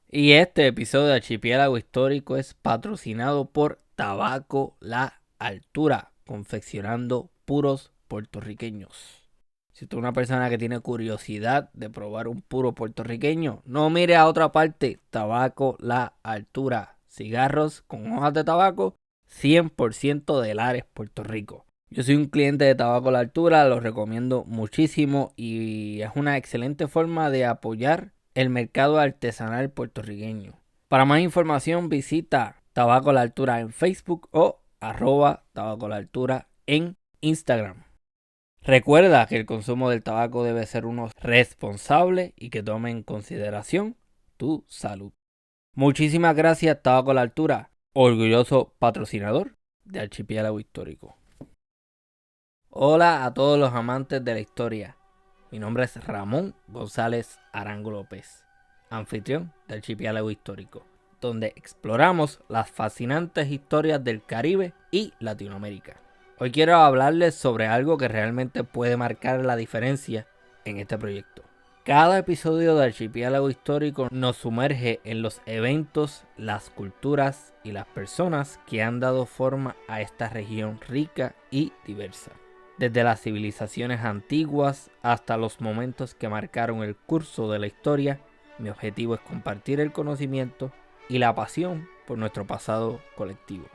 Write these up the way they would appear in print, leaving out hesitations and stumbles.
Y este episodio de Archipiélago Histórico es patrocinado por Tabaco La Altura, confeccionando puros puertorriqueños. Si tú eres una persona que tiene curiosidad de probar un puro puertorriqueño, no mire a otra parte. Tabaco La Altura, cigarros con hojas de tabaco 100% de Lares, Puerto Rico. Yo soy un cliente de Tabaco La Altura, lo recomiendo muchísimo y es una excelente forma de apoyar el mercado artesanal puertorriqueño. Para más información visita Tabaco La Altura en Facebook o @Tabaco La Altura en Instagram. Recuerda que el consumo del tabaco debe ser uno responsable y que tome en consideración tu salud. Muchísimas gracias Tabaco La Altura, orgulloso patrocinador de Archipiélago Histórico. Hola a todos los amantes de la historia. Mi nombre es Ramón González Arango López, anfitrión del Archipiélago Histórico, donde exploramos las fascinantes historias del Caribe y Latinoamérica. Hoy quiero hablarles sobre algo que realmente puede marcar la diferencia en este proyecto. Cada episodio de Archipiélago Histórico nos sumerge en los eventos, las culturas y las personas que han dado forma a esta región rica y diversa. Desde las civilizaciones antiguas hasta los momentos que marcaron el curso de la historia, mi objetivo es compartir el conocimiento y la pasión por nuestro pasado colectivo.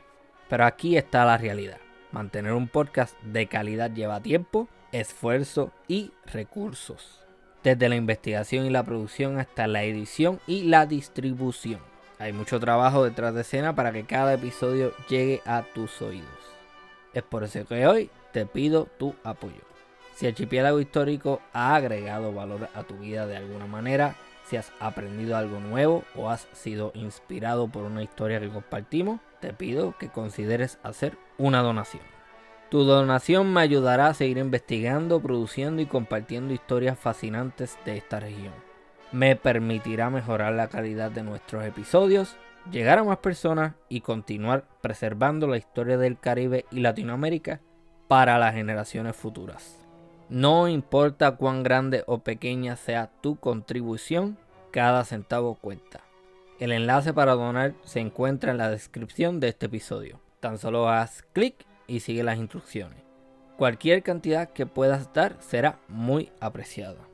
Pero aquí está la realidad. Mantener un podcast de calidad lleva tiempo, esfuerzo y recursos. Desde la investigación y la producción hasta la edición y la distribución. Hay mucho trabajo detrás de escena para que cada episodio llegue a tus oídos. Es por eso que hoy te pido tu apoyo. Si Archipiélago Histórico ha agregado valor a tu vida de alguna manera, si has aprendido algo nuevo o has sido inspirado por una historia que compartimos, te pido que consideres hacer una donación. Tu donación me ayudará a seguir investigando, produciendo y compartiendo historias fascinantes de esta región. Me permitirá mejorar la calidad de nuestros episodios, llegar a más personas y continuar preservando la historia del Caribe y Latinoamérica para las generaciones futuras. No importa cuán grande o pequeña sea tu contribución, cada centavo cuenta. El enlace para donar se encuentra en la descripción de este episodio. Tan solo haz clic y sigue las instrucciones. Cualquier cantidad que puedas dar será muy apreciada.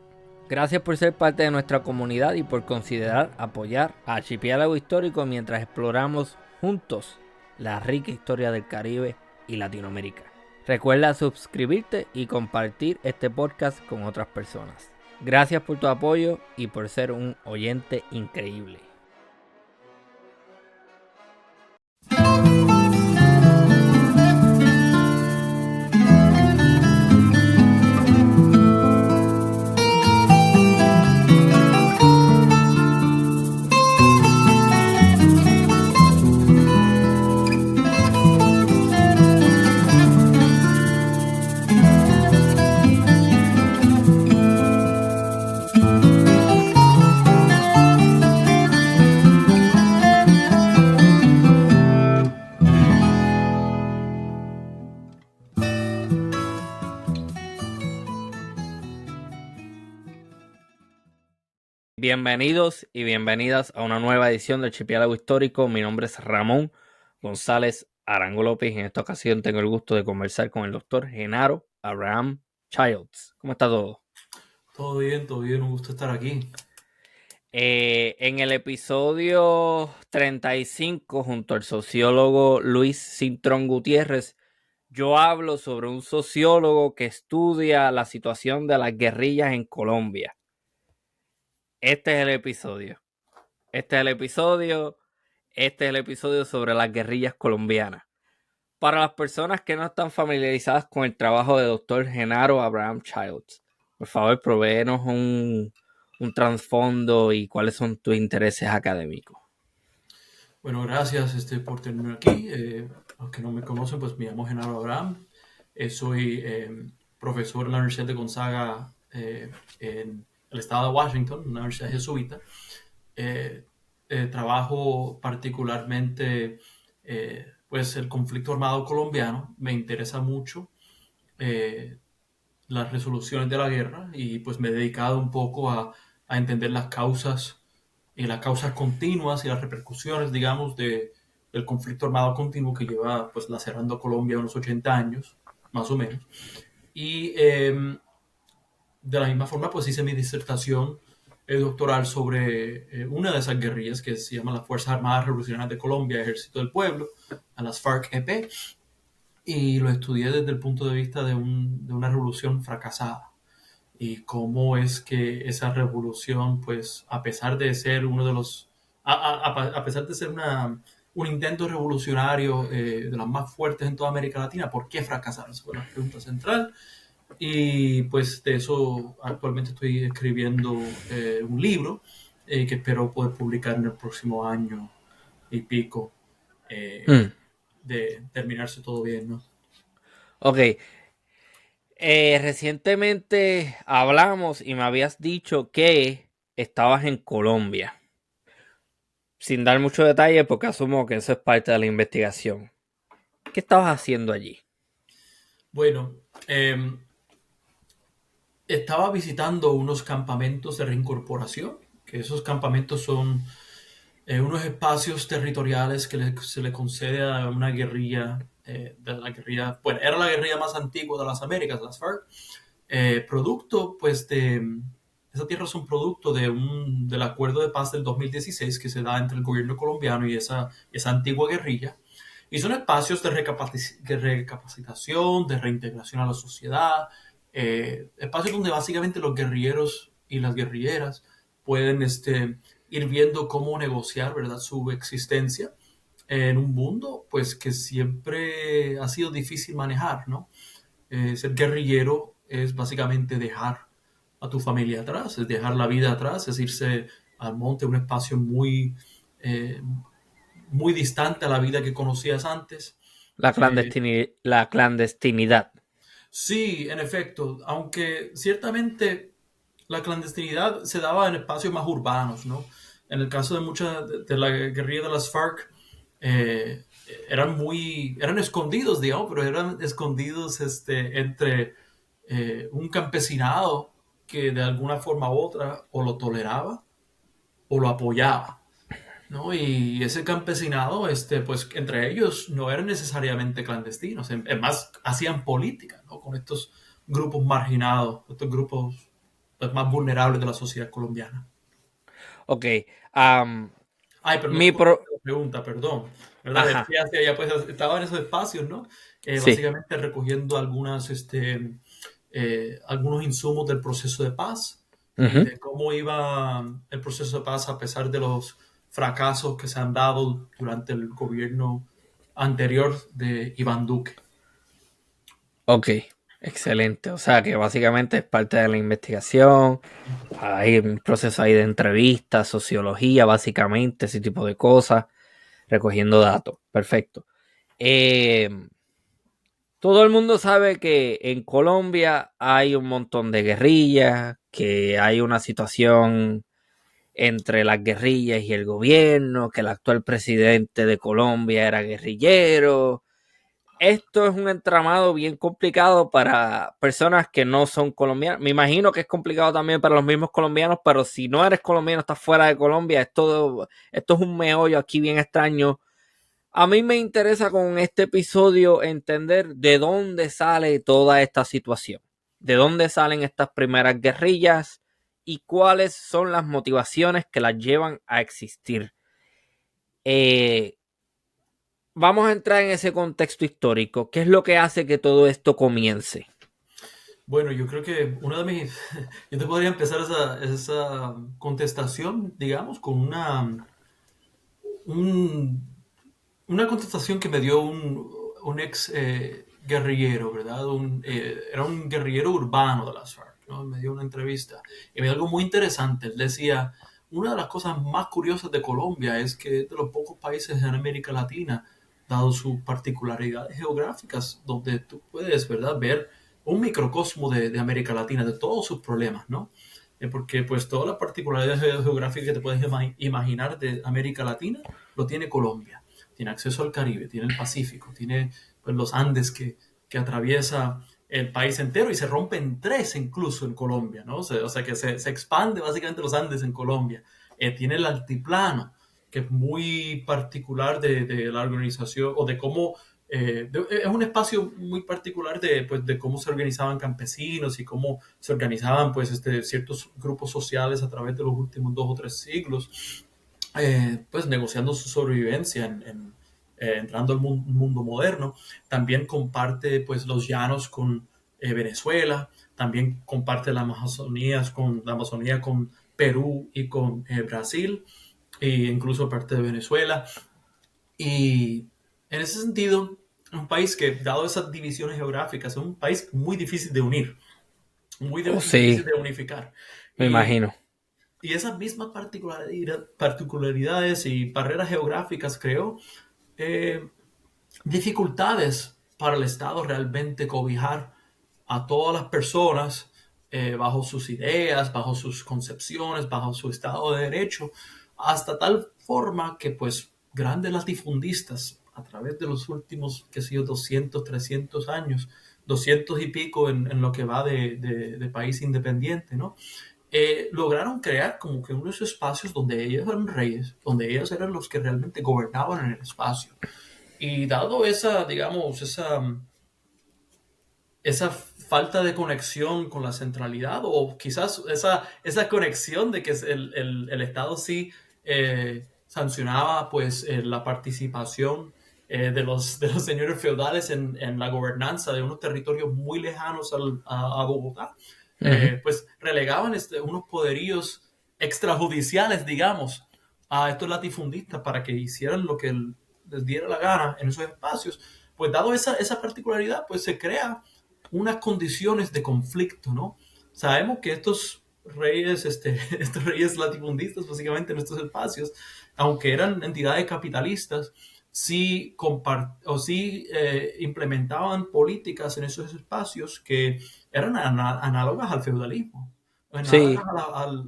Gracias por ser parte de nuestra comunidad y por considerar apoyar a Archipiélago Histórico mientras exploramos juntos la rica historia del Caribe y Latinoamérica. Recuerda suscribirte y compartir este podcast con otras personas. Gracias por tu apoyo y por ser un oyente increíble. Bienvenidos y bienvenidas a una nueva edición del Archipiélago Histórico. Mi nombre es Ramón González Arango López y en esta ocasión tengo el gusto de conversar con el doctor Genaro Abraham Childs. ¿Cómo está todo? Todo bien, un gusto estar aquí. En el episodio 35, junto al sociólogo Luis Cintrón Gutiérrez, yo hablo sobre un sociólogo que estudia la situación de las guerrillas en Colombia. Este es el episodio. Este es el episodio. Este es el episodio sobre las guerrillas colombianas. Para las personas que no están familiarizadas con el trabajo de Dr. Genaro Abraham Childs, por favor, provéenos un trasfondo y cuáles son tus intereses académicos. Bueno, gracias por tenerme aquí. Los que no me conocen, pues me llamo Genaro Abraham. Soy profesor en la Universidad de Gonzaga en el estado de Washington, una universidad jesuita. Trabajo particularmente pues el conflicto armado colombiano. Me interesa mucho las resoluciones de la guerra y pues me he dedicado un poco a entender las causas las causas continuas y las repercusiones, digamos, del conflicto armado continuo que lleva pues lacerando a Colombia unos 80 años, más o menos. Y de la misma forma, pues hice mi disertación doctoral sobre una de esas guerrillas que se llama las Fuerzas Armadas Revolucionarias de Colombia, Ejército del Pueblo, a las FARC-EP, y lo estudié desde el punto de vista de una revolución fracasada y cómo es que esa revolución, pues a pesar de ser uno de los, a pesar de ser un intento revolucionario de las más fuertes en toda América Latina, ¿por qué fracasaron? Esa fue la pregunta central. Y pues de eso actualmente estoy escribiendo un libro que espero poder publicar en el próximo año y pico, Mm, de terminarse todo bien, ¿no? ok. Recientemente hablamos y me habías dicho que estabas en Colombia. Sin dar mucho detalle porque asumo que eso es parte de la investigación. ¿Qué estabas haciendo allí? Bueno, estaba visitando unos campamentos de reincorporación, que esos campamentos son unos espacios territoriales que se le concede a una guerrilla, de la guerrilla, bueno, era la guerrilla más antigua de las Américas, las FARC, producto pues de, esa tierra es un producto del acuerdo de paz del 2016 que se da entre el gobierno colombiano y esa antigua guerrilla. Y son espacios de recapacitación, de reintegración a la sociedad, espacios donde básicamente los guerrilleros y las guerrilleras pueden ir viendo cómo negociar, ¿verdad?, su existencia en un mundo pues que siempre ha sido difícil manejar, ¿no? Ser guerrillero es básicamente dejar a tu familia atrás, es dejar la vida atrás, es irse al monte, un espacio eh, muy distante a la vida que conocías antes. Eh, La clandestinidad. sí, en efecto, aunque ciertamente la clandestinidad se daba en espacios más urbanos, ¿no? En el caso de muchas de la guerrilla de las FARC, eh, eran escondidos, digamos, pero eran escondidos entre un campesinado que de alguna forma u otra o lo toleraba o lo apoyaba, ¿no? Y ese campesinado, pues entre ellos no eran necesariamente clandestinos, es más, hacían política, ¿no? Con estos grupos marginados, estos grupos pues, más vulnerables de la sociedad colombiana. Ok. am, Ay, pero no te mi contesté pro... la pregunta, perdón. ¿Verdad? Ajá. Decía hacia allá, pues estaba en esos espacios, ¿no? Sí. Básicamente recogiendo algunos insumos del proceso de paz y Ujú. de cómo iba el proceso de paz a pesar de los fracasos que se han dado durante el gobierno anterior de Iván Duque. Ok. Excelente. O sea que básicamente es parte de la investigación. Hay un proceso ahí de entrevistas, sociología, básicamente, ese tipo de cosas, recogiendo datos. Perfecto. Eh, Todo el mundo sabe que en Colombia hay un montón de guerrillas, que hay una situación entre las guerrillas y el gobierno, que el actual presidente de Colombia era guerrillero. Esto es un entramado bien complicado para personas que no son colombianas. Me imagino que es complicado también para los mismos colombianos, pero si no eres colombiano, estás fuera de Colombia, esto es un meollo aquí bien extraño. A mí me interesa con este episodio entender de dónde sale toda esta situación, de dónde salen estas primeras guerrillas y cuáles son las motivaciones que las llevan a existir. Eh, Vamos a entrar en ese contexto histórico. ¿Qué es lo que hace que todo esto comience? Bueno, yo creo que yo te podría empezar esa contestación, digamos, con un- una contestación que me dio un ex guerrillero, ¿verdad? Era un guerrillero urbano de las FARC, ¿no? Me dio una entrevista y me dio algo muy interesante. Él decía, una de las cosas más curiosas de Colombia es que es de los pocos países en América Latina, dado sus particularidades geográficas, donde tú puedes, ¿verdad?, ver un microcosmo de América Latina, de todos sus problemas, ¿no? Porque pues todas las particularidades geográficas que te puedes imaginar de América Latina, lo tiene Colombia. Tiene acceso al Caribe, tiene el Pacífico, tiene pues, los Andes que atraviesa el país entero y se rompe en tres incluso en Colombia, ¿no? O sea que se expande básicamente los Andes en Colombia. tiene el altiplano, que es muy particular de la organización o de cómo es un espacio muy particular pues, de cómo se organizaban campesinos y cómo se organizaban pues, ciertos grupos sociales a través de los últimos 2 o 3 siglos, pues negociando su sobrevivencia entrando al mundo moderno. También comparte pues, los llanos con Venezuela, también comparte la Amazonía con Perú y con Brasil, e incluso parte de Venezuela. Y en ese sentido, un país que, dado esas divisiones geográficas, es un país muy difícil de unir, muy Oh, difícil sí, de unificar. me Y, imagino. y esas mismas particularidades y barreras geográficas creó eh, dificultades para el Estado realmente cobijar a todas las personas bajo sus ideas, bajo sus concepciones, bajo su Estado de Derecho, hasta tal forma que pues grandes latifundistas a través de los últimos, qué sé yo, 200, 300 años, 200 y pico en lo que va de país independiente, ¿no? Lograron crear como que unos espacios donde ellos eran reyes, donde ellos eran los que realmente gobernaban en el espacio. Y dado esa, digamos, esa falta de conexión con la centralidad, o quizás esa conexión de que el Estado sí sancionaba pues la participación de los señores feudales en la gobernanza de unos territorios muy lejanos a Bogotá, Ujú. pues relegaban unos poderíos extrajudiciales, digamos, a estos latifundistas para que hicieran lo que les diera la gana en esos espacios. Pues dado esa particularidad, pues se crea unas condiciones de conflicto, ¿no? Sabemos que estos reyes, estos reyes latifundistas, básicamente en estos espacios, aunque eran entidades capitalistas, sí implementaban políticas en esos espacios que eran análogas al feudalismo, análogas Sí,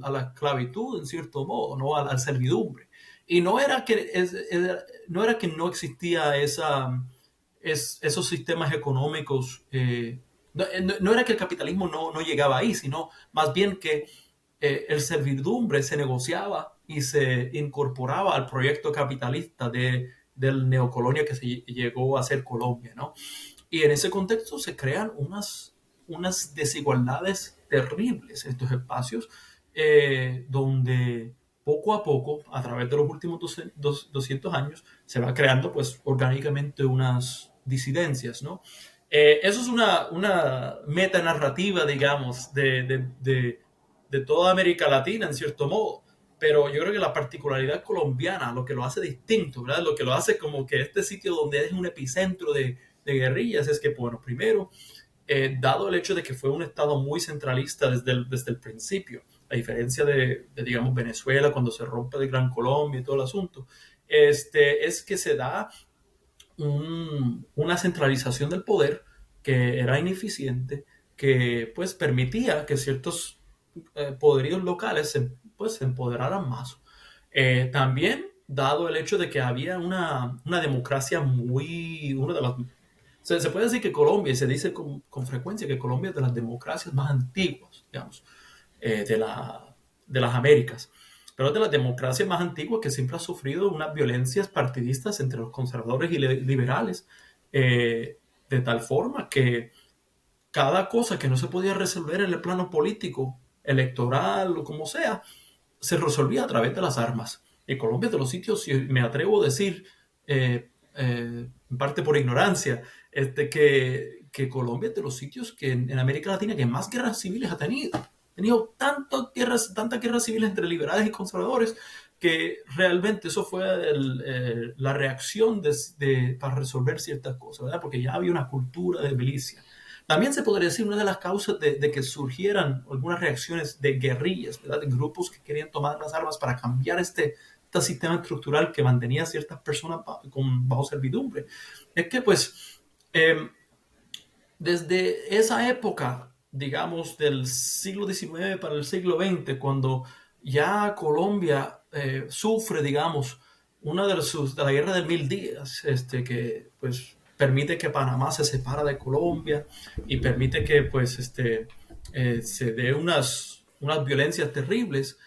a la esclavitud, en cierto modo, ¿no? A la servidumbre. Y no era que no existía esos sistemas económicos. No era que el capitalismo no llegaba ahí, sino más bien que el servidumbre se negociaba y se incorporaba al proyecto capitalista del neocolonia que se llegó a ser Colombia, ¿no? Y en ese contexto se crean unas desigualdades terribles en estos espacios, donde poco a poco, a través de los últimos 200 años, se va creando pues orgánicamente unas disidencias, ¿no? Eso es una metanarrativa, digamos, de toda América Latina, en cierto modo. Pero yo creo que la particularidad colombiana, lo que lo hace distinto, ¿verdad? Lo que lo hace como que este sitio donde es un epicentro de guerrillas es que, bueno, primero, dado el hecho de que fue un estado muy centralista desde el principio, a diferencia digamos, Venezuela, cuando se rompe de Gran Colombia y todo el asunto, es que se da una centralización del poder que era ineficiente, que pues permitía que ciertos poderíos locales pues, se empoderaran más. También, dado el hecho de que había una democracia una de las se puede decir que Colombia, y se dice con frecuencia que Colombia es de las democracias más antiguas, digamos, de las Américas, pero es de las democracias más antiguas que siempre ha sufrido unas violencias partidistas entre los conservadores y liberales, de tal forma que cada cosa que no se podía resolver en el plano político, electoral o como sea, se resolvía a través de las armas. Y Colombia es de los sitios, y me atrevo a decir, en parte por ignorancia, que Colombia es de los sitios que en América Latina que más guerras civiles ha tenido. Ha tenido tantas guerras civiles entre liberales y conservadores que realmente eso fue la reacción para resolver ciertas cosas, ¿verdad? Porque ya había una cultura de milicia. También se podría decir una de las causas de que surgieran algunas reacciones de guerrillas, ¿verdad? De grupos que querían tomar las armas para cambiar este sistema estructural que mantenía a ciertas personas bajo servidumbre. Es que pues desde esa época, digamos, del siglo XIX para el siglo XX, cuando ya Colombia sufre, digamos, una de la guerra de 1000 días, que pues permite que Panamá se separa de Colombia y permite que pues se dé unas violencias terribles.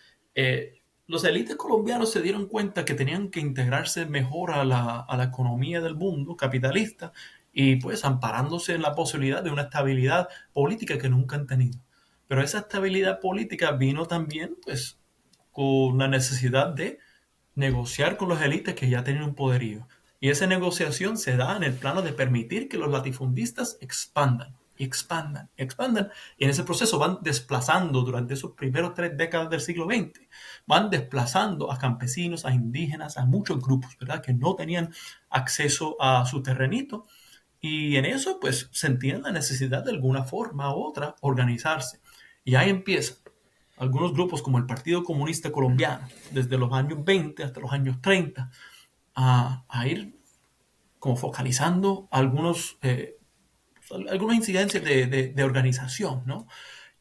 los élites colombianos se dieron cuenta que tenían que integrarse mejor a la economía del mundo capitalista y pues amparándose en la posibilidad de una estabilidad política que nunca han tenido. Pero esa estabilidad política vino también pues con la necesidad de negociar con los élites que ya tenían un poderío. Y esa negociación se da en el plano de permitir que los latifundistas expandan, y expandan, y expandan. Y en ese proceso van desplazando durante esos primeros 3 décadas del siglo XX, van desplazando a campesinos, a indígenas, a muchos grupos, ¿verdad? Que no tenían acceso a su terrenito. Y en eso, pues, sentían la necesidad de alguna forma u otra organizarse. Y ahí empieza algunos grupos como el Partido Comunista Colombiano, desde los años 20 hasta los años 30, a ir como focalizando algunas incidencias de organización, ¿no?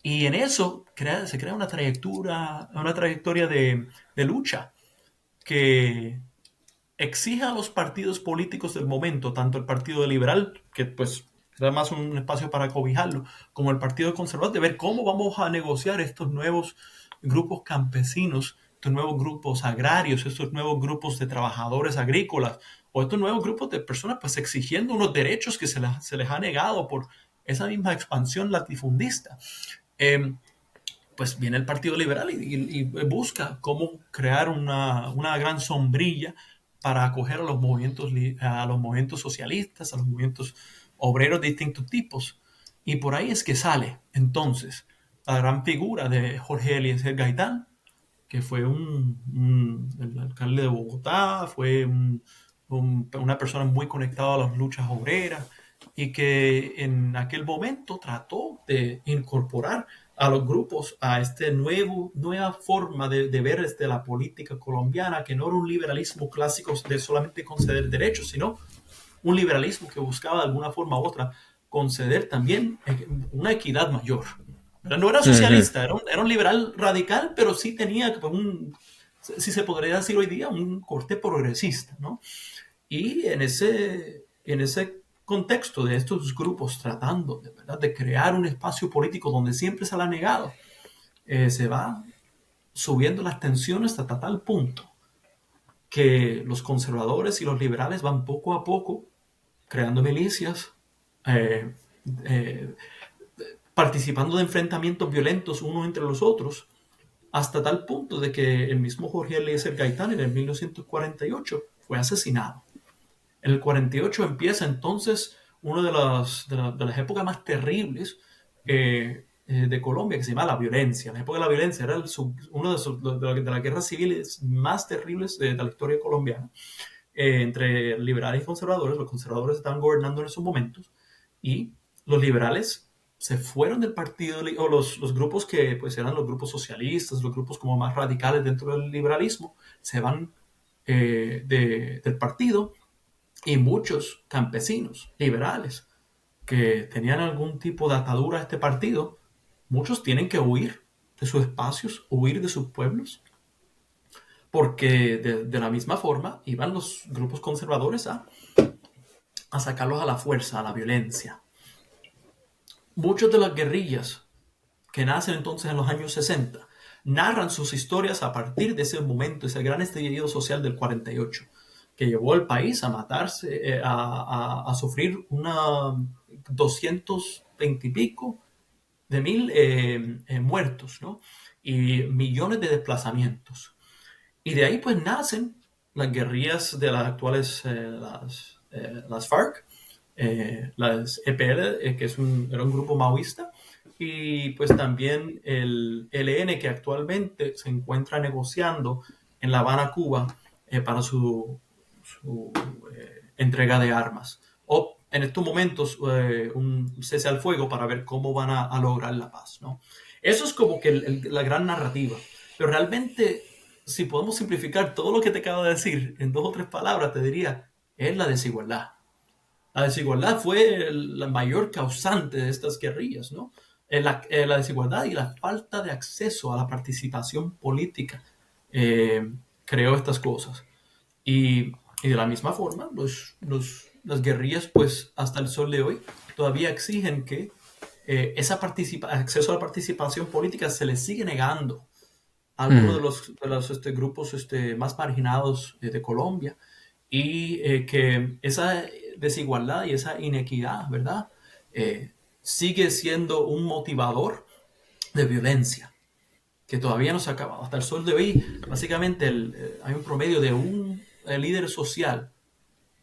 Y en eso se crea una trayectoria de lucha que exige a los partidos políticos del momento, tanto el Partido Liberal, que pues era más un espacio para cobijarlo, como el Partido Conservador, de ver cómo vamos a negociar estos nuevos grupos campesinos, estos nuevos grupos agrarios, estos nuevos grupos de trabajadores agrícolas, o estos nuevos grupos de personas pues exigiendo unos derechos que se les ha negado por esa misma expansión latifundista. Pues viene el Partido Liberal y busca cómo crear una gran sombrilla para acoger a los movimientos socialistas, a los movimientos obreros de distintos tipos. Y por ahí es que sale entonces la gran figura de Jorge Eliezer Gaitán, que fue el alcalde de Bogotá, fue una persona muy conectada a las luchas obreras y que en aquel momento trató de incorporar a los grupos a esta nueva forma de ver la política colombiana, que no era un liberalismo clásico de solamente conceder derechos, sino un liberalismo que buscaba de alguna forma u otra conceder también una equidad mayor. No era Ujú. socialista, era un liberal radical, pero sí tenía si se podría decir hoy día, un corte progresista, ¿no? Y en ese contexto de estos grupos tratando ¿verdad? De crear un espacio político donde siempre se le ha negado, se va subiendo las tensiones hasta tal punto que los conservadores y los liberales van poco a poco creando milicias, eh, eh, participando de enfrentamientos violentos unos entre los otros, hasta tal punto de que el mismo Jorge Eliezer Gaitán en el 1948 fue asesinado. En el 48 empieza entonces una de las épocas más terribles de Colombia, que se llama la violencia. La época de la violencia era uno de las guerras civiles más terribles de la historia colombiana, entre liberales y conservadores. Los conservadores estaban gobernando en esos momentos y los liberales se fueron del partido, o los grupos que pues eran los grupos socialistas, los grupos como más radicales dentro del liberalismo, se van del partido, y muchos campesinos liberales que tenían algún tipo de atadura a este partido, muchos tienen que huir de sus espacios, huir de sus pueblos, porque de la misma forma iban los grupos conservadores a sacarlos a la fuerza, a la violencia. Muchas de las guerrillas que nacen entonces en los años 60 narran sus historias a partir de ese momento, ese gran estallido social del 48, que llevó al país a matarse, a sufrir 220 y pico de mil muertos, ¿no? Y millones de desplazamientos. Y de ahí pues nacen las guerrillas de las actuales, las FARC, las EPL, que era un grupo maoísta, y pues también el ELN, que actualmente se encuentra negociando en La Habana, Cuba, para su entrega de armas. O en estos momentos un cese al fuego para ver cómo van a lograr la paz, ¿no? Eso es como que la gran narrativa. Pero realmente, si podemos simplificar todo lo que te acabo de decir en 2 o 3 palabras, te diría, es la desigualdad. La desigualdad fue la mayor causante de estas guerrillas, ¿no? La desigualdad y la falta de acceso a la participación política eh, creó estas cosas. Y de la misma forma, las guerrillas, pues hasta el sol de hoy, todavía exigen que acceso a la participación política se les sigue negando algunos Mm. de los grupos más marginados de Colombia, y que esa desigualdad y esa inequidad, ¿verdad? Sigue siendo un motivador de violencia que todavía no se ha acabado. Hasta el sol de hoy, básicamente, hay un promedio de un líder social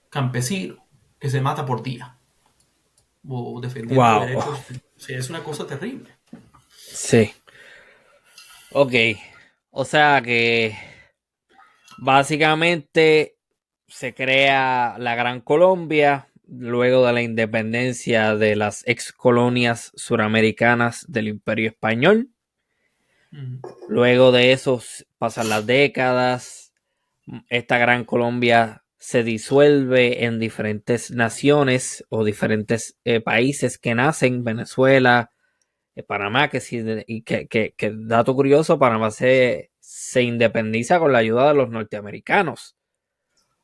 campesino que se mata por día o defendiendo Wow. derechos. Sí, es una cosa terrible. Sí. Ok. O sea que básicamente se crea la Gran Colombia luego de la independencia de las ex colonias suramericanas del Imperio Español. Mm. Luego de eso pasan las décadas. Esta Gran Colombia se disuelve en diferentes naciones o diferentes países que nacen, Venezuela, Panamá, que dato curioso, Panamá se independiza con la ayuda de los norteamericanos,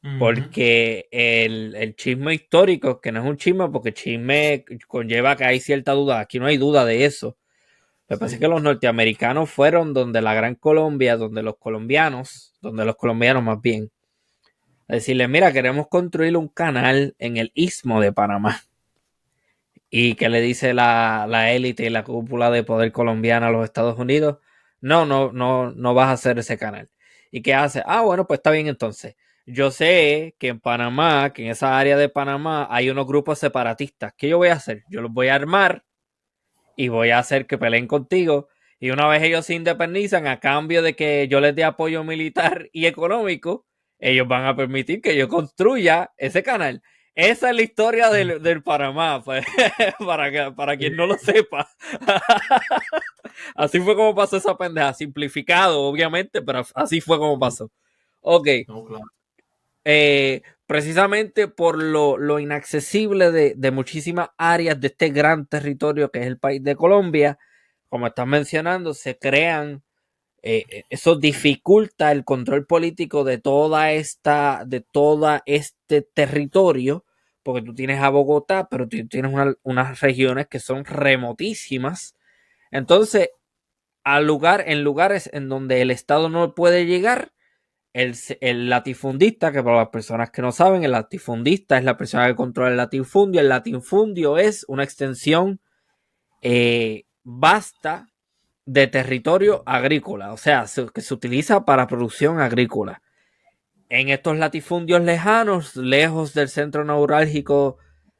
Ujú. porque el chisme histórico, que no es un chisme, porque chisme conlleva que hay cierta duda, aquí no hay duda de eso. Lo que pasa es que Sí. los norteamericanos fueron donde la Gran Colombia, donde los colombianos más bien, a decirle, mira, queremos construir un canal en el istmo de Panamá. Y que le dice la élite y la cúpula de poder colombiana a los Estados Unidos, no vas a hacer ese canal. ¿Y qué hace? Ah, bueno, pues está bien entonces. Yo sé que en Panamá, que en esa área de Panamá hay unos grupos separatistas. ¿Qué yo voy a hacer? Yo los voy a armar y voy a hacer que peleen contigo. Y una vez ellos se independizan, a cambio de que yo les dé apoyo militar y económico, ellos van a permitir que yo construya ese canal. Esa es la historia del Panamá, pues, para quien no lo Sí. sepa. Así fue como pasó esa pendeja. Simplificado, obviamente, pero así fue como pasó. Ok. No, claro. Precisamente por lo inaccesible de muchísimas áreas de este gran territorio que es el país de Colombia, como estás mencionando, se crean, eso dificulta el control político de todo este territorio, porque tú tienes a Bogotá, pero tú tienes unas regiones que son remotísimas. Entonces, en lugares en donde el Estado no puede llegar, el latifundista, que para las personas que no saben, el latifundista es la persona que controla el latifundio. El latifundio es una extensión vasta de territorio agrícola, o sea, que se utiliza para producción agrícola. En estos latifundios lejanos, lejos del centro neurálgico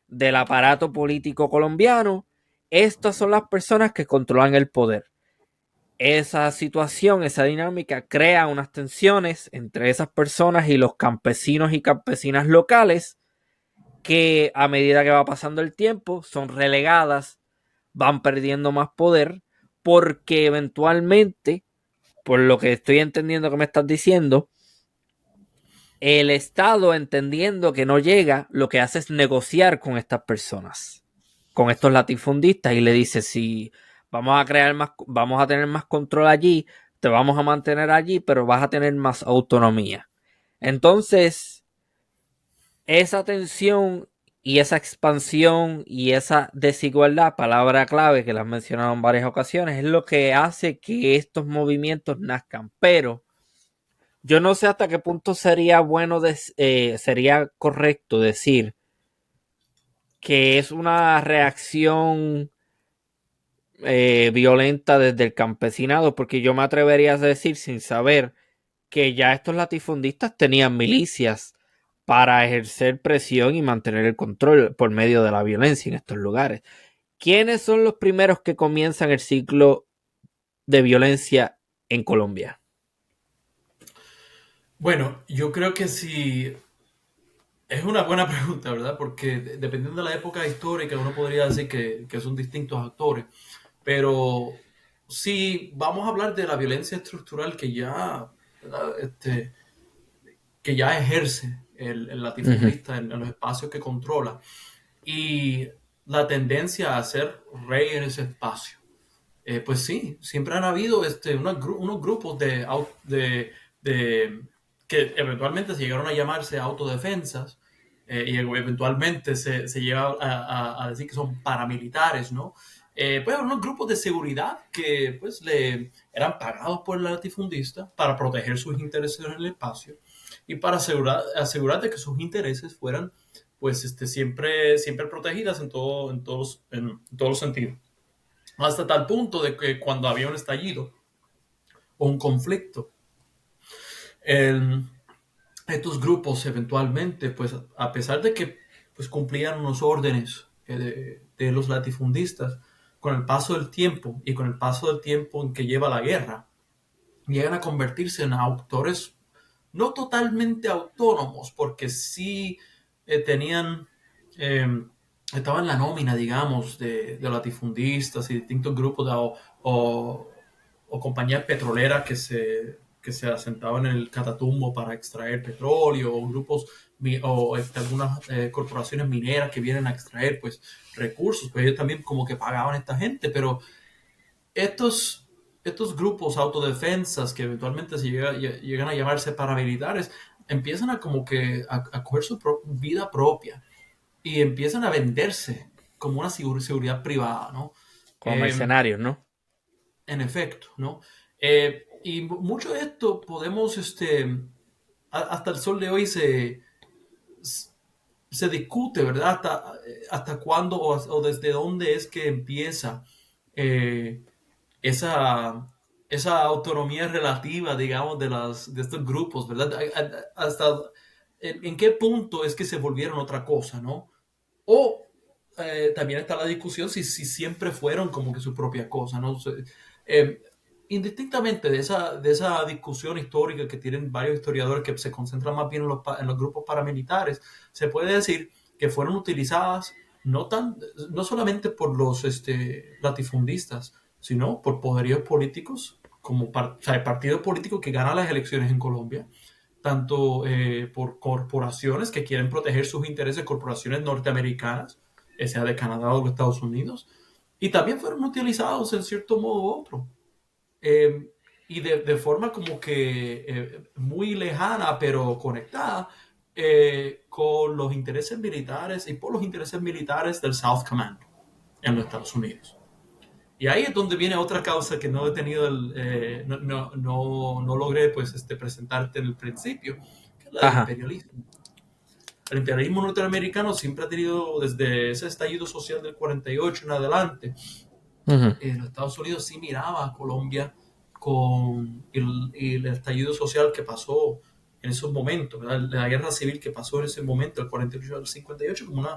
del aparato político colombiano, estas son las personas que controlan el poder. Esa situación, esa dinámica crea unas tensiones entre esas personas y los campesinos y campesinas locales que a medida que va pasando el tiempo son relegadas, van perdiendo más poder porque eventualmente, por lo que estoy entendiendo que me estás diciendo, el Estado, entendiendo que no llega, lo que hace es negociar con estas personas, con estos latifundistas, y le dice, si vamos a tener más control allí, te vamos a mantener allí, pero vas a tener más autonomía. Entonces, esa tensión y esa expansión y esa desigualdad, palabra clave que la has mencionado en varias ocasiones, es lo que hace que estos movimientos nazcan. Pero yo no sé hasta qué punto sería sería correcto decir que es una reacción violenta desde el campesinado, porque yo me atrevería a decir sin saber que ya estos latifundistas tenían milicias para ejercer presión y mantener el control por medio de la violencia en estos lugares. ¿Quiénes son los primeros que comienzan el ciclo de violencia en Colombia? Bueno, yo creo que sí. Es una buena pregunta, ¿verdad? Porque dependiendo de la época histórica, uno podría decir que son distintos actores. Pero sí, vamos a hablar de la violencia estructural ¿verdad? Que ya ejerce el Uh -huh. latifundista en los espacios que controla. Y la tendencia a ser rey en ese espacio. Pues sí, siempre han habido unos grupos de que eventualmente se llegaron a llamarse autodefensas, y eventualmente se llega a decir que son paramilitares, ¿no? pues unos grupos de seguridad que pues eran pagados por el latifundista para proteger sus intereses en el espacio y para asegurar de que sus intereses fueran pues siempre protegidas en todos los sentidos. Hasta tal punto de que cuando había un estallido o un conflicto, el, estos grupos eventualmente, pues a pesar de que pues, cumplían unos órdenes de los latifundistas, con el paso del tiempo y con el paso del tiempo en que lleva la guerra, llegan a convertirse en autores no totalmente autónomos, porque sí tenían, eh, estaban en la nómina, digamos, de latifundistas y distintos grupos o compañías petroleras que se asentaban en el Catatumbo para extraer petróleo, o grupos o algunas corporaciones mineras que vienen a extraer pues recursos, pues ellos también como que pagaban a esta gente, pero estos grupos autodefensas que eventualmente llegan a llamarse paramilitares empiezan a como que a coger su vida propia y empiezan a venderse como una seguridad privada, ¿no? Como Eh, mercenarios, ¿no? en efecto, ¿no? Y mucho de esto podemos, hasta el sol de hoy se discute, ¿verdad? Hasta cuándo o desde dónde es que empieza eh, esa, esa autonomía relativa, digamos, de estos grupos, ¿verdad? Hasta en qué punto es que se volvieron otra cosa, ¿no? O también está la discusión si siempre fueron como que su propia cosa, ¿no? Eh, Indistintamente de esa discusión histórica que tienen varios historiadores que se concentran más bien en los grupos paramilitares, se puede decir que fueron utilizadas no solamente por los latifundistas, sino por poderíos políticos, como o sea, el partido político que gana las elecciones en Colombia, tanto por corporaciones que quieren proteger sus intereses, corporaciones norteamericanas, sea de Canadá o de Estados Unidos, y también fueron utilizados en cierto modo u otro. Eh, y de forma como que muy lejana, pero conectada con los intereses militares y por los intereses militares del South Command en los Estados Unidos. Y ahí es donde viene otra causa que no he tenido, no logré pues, presentarte en el principio, que es la del Ajá. imperialismo. El imperialismo norteamericano siempre ha tenido, desde ese estallido social del 48 en adelante, Ujú. los Estados Unidos sí miraba a Colombia con el estallido social que pasó en esos momentos, ¿verdad? La guerra civil que pasó en ese momento, el 48 al 58, como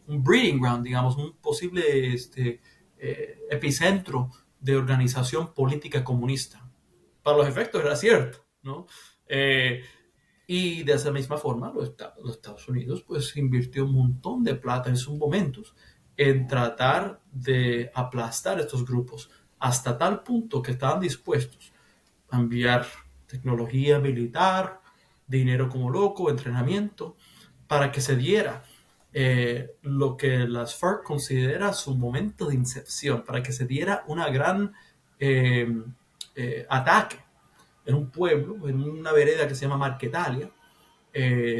un breeding ground, digamos, un posible epicentro de organización política comunista. Para los efectos era cierto, ¿no? Eh, y de esa misma forma, los Estados Unidos pues invirtió un montón de plata en sus momentos en tratar de aplastar estos grupos hasta tal punto que estaban dispuestos a enviar tecnología militar, dinero como loco, entrenamiento, para que se diera lo que las FARC considera su momento de incepción, para que se diera una gran eh, ataque en un pueblo, en una vereda que se llama Marquetalia,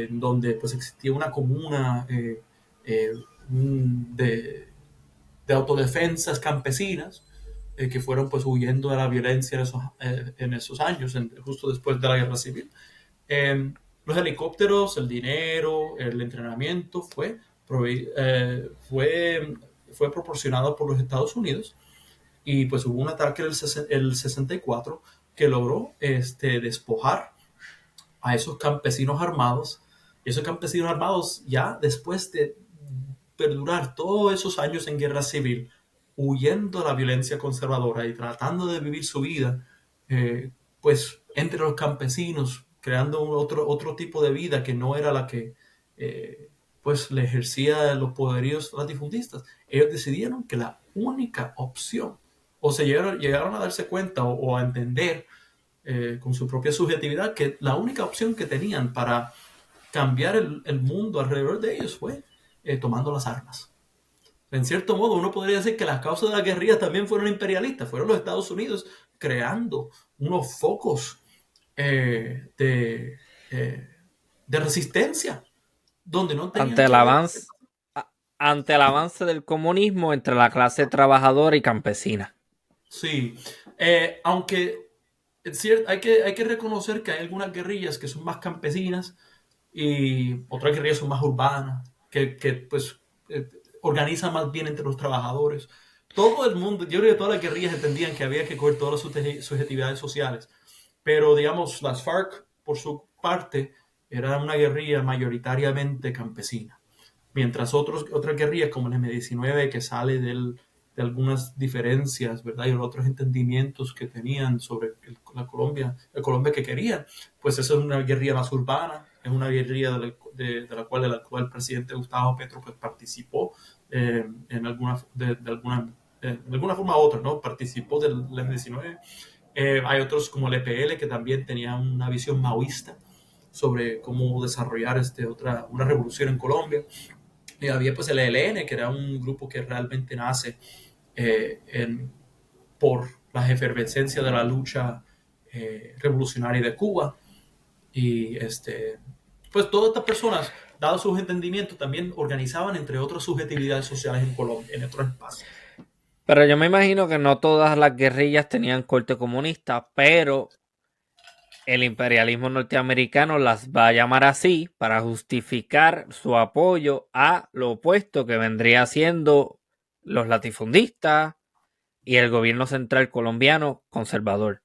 donde pues existía una comuna eh, de, de, autodefensas campesinas que fueron pues huyendo de la violencia en esos años, justo después de la guerra civil. Los helicópteros, el dinero, el entrenamiento fue proporcionado por los Estados Unidos y pues hubo un ataque el 64 que logró despojar a esos campesinos armados. Y esos campesinos armados ya después de perdurar todos esos años en guerra civil, huyendo de la violencia conservadora y tratando de vivir su vida, pues entre los campesinos, creando otro tipo de vida que no era la que pues le ejercía los poderíos latifundistas. Ellos decidieron que la única opción, o se llegaron a darse cuenta o a entender con su propia subjetividad, que la única opción que tenían para cambiar el mundo alrededor de ellos fue tomando las armas. En cierto modo, uno podría decir que las causas de la guerrilla también fueron imperialistas, fueron los Estados Unidos creando unos focos eh, de, eh, de resistencia, donde no tenían Ante que el ver. avance, ante el avance del comunismo entre la clase trabajadora y campesina. Sí, aunque es cierto, hay que reconocer que hay algunas guerrillas que son más campesinas y otras guerrillas son más urbanas, pues eh, organizan más bien entre los trabajadores. Todo el mundo, yo creo que todas las guerrillas entendían que había que coger todas sus subjetividades sociales, pero digamos, las FARC, por su parte, era una guerrilla mayoritariamente campesina, mientras otras guerrillas como el M-19 que sale de algunas diferencias, ¿verdad? Y otros entendimientos que tenían sobre el Colombia que querían, pues esa es una guerrilla más urbana, es una guerrilla de la cual el actual presidente Gustavo Petro pues, participó en de alguna forma u otra, ¿no? Participó del M-19. Hay otros como el EPL que también tenía una visión maoísta sobre cómo desarrollar una revolución en Colombia. Y había pues el ELN, que era un grupo que realmente nace por la efervescencia de la lucha revolucionaria de Cuba. Y pues todas estas personas, dado sus entendimientos, también organizaban entre otras subjetividades sociales en Colombia, en otros espacios. Pero yo me imagino que no todas las guerrillas tenían corte comunista, pero el imperialismo norteamericano las va a llamar así para justificar su apoyo a lo opuesto que vendría siendo los latifundistas y el gobierno central colombiano conservador.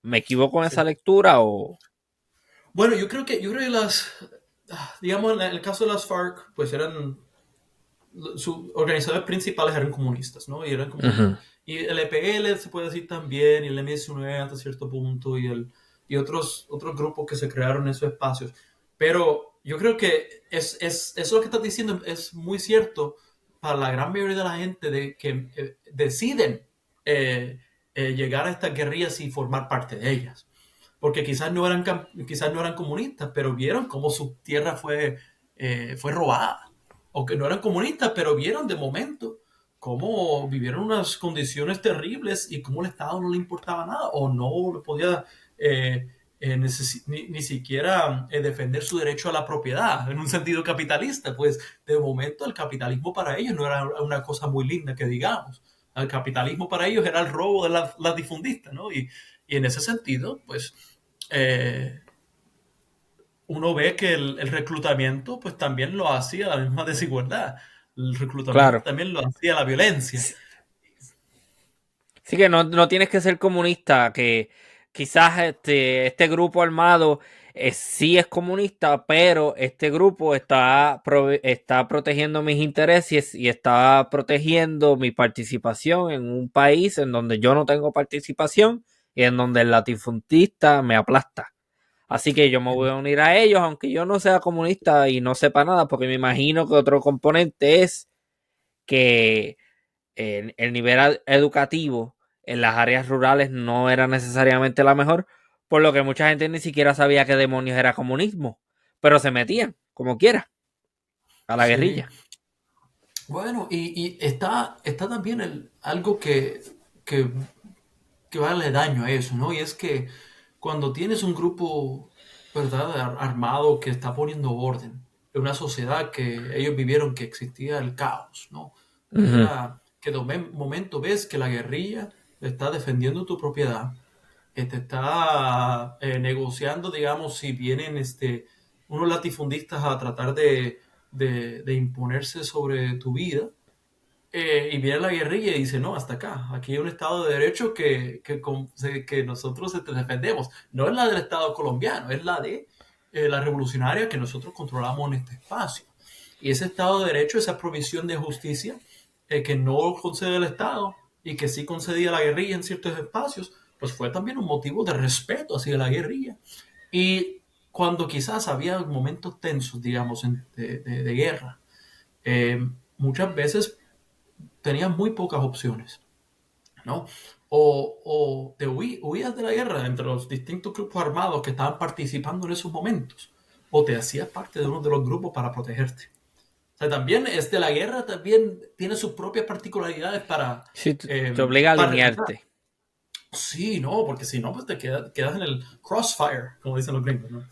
¿Me equivoco en esa Sí. lectura o...? Bueno, yo creo que digamos, en el caso de las FARC, pues sus organizadores principales eran comunistas, ¿no? Y eran como, Ujú. y el EPL se puede decir también, y el M-19 hasta cierto punto, y otros grupos que se crearon en esos espacios. Pero yo creo que eso que estás diciendo es muy cierto para la gran mayoría de la gente de que deciden eh, llegar a estas guerrillas y formar parte de ellas. Porque quizás no eran comunistas, pero vieron cómo su tierra fue robada o que no eran comunistas, pero vieron de momento cómo vivieron unas condiciones terribles y cómo el Estado no le importaba nada o no le podía ni siquiera defender su derecho a la propiedad en un sentido capitalista. Pues de momento el capitalismo para ellos no era una cosa muy linda que digamos. El capitalismo para ellos era el robo de las difundistas, ¿no? Y en ese sentido, pues eh, uno ve que el reclutamiento pues también lo hacía la misma desigualdad. El reclutamiento Claro. también lo hacía la violencia. Sí que no tienes que ser comunista, que quizás este grupo armado sí es comunista, pero este grupo está protegiendo mis intereses y está protegiendo mi participación en un país en donde yo no tengo participación y en donde el latifundista me aplasta. Así que yo me voy a unir a ellos, aunque yo no sea comunista y no sepa nada, porque me imagino que otro componente es que el nivel educativo en las áreas rurales no era necesariamente la mejor, por lo que mucha gente ni siquiera sabía qué demonios era comunismo, pero se metían, como quiera, a la Sí. guerrilla. Bueno, y está también algo que, que va a darle daño a eso, ¿no? Y es que cuando tienes un grupo, ¿verdad?, armado que está poniendo orden en una sociedad que ellos vivieron que existía el caos, ¿no? Ujú. Que de momento ves que la guerrilla está defendiendo tu propiedad, que te está negociando, digamos, si vienen unos latifundistas a tratar de imponerse sobre tu vida, y viene la guerrilla y dice, no, hasta acá, aquí hay un Estado de Derecho que nosotros defendemos. No es la del Estado colombiano, es la de la revolucionaria que nosotros controlamos en este espacio. Y ese Estado de Derecho, esa provisión de justicia que no concede el Estado y que sí concedía la guerrilla en ciertos espacios, pues fue también un motivo de respeto hacia la guerrilla. Y cuando quizás había momentos tensos, digamos, de guerra, muchas veces tenías muy pocas opciones, ¿no? O te huías de la guerra entre los distintos grupos armados que estaban participando en esos momentos, o te hacías parte de uno de los grupos para protegerte. O sea, también la guerra también tiene sus propias particularidades Sí, te obliga a para reclutar. alinearte. Sí, no, porque si no, pues quedas en el crossfire, como dicen los gringos, ¿no?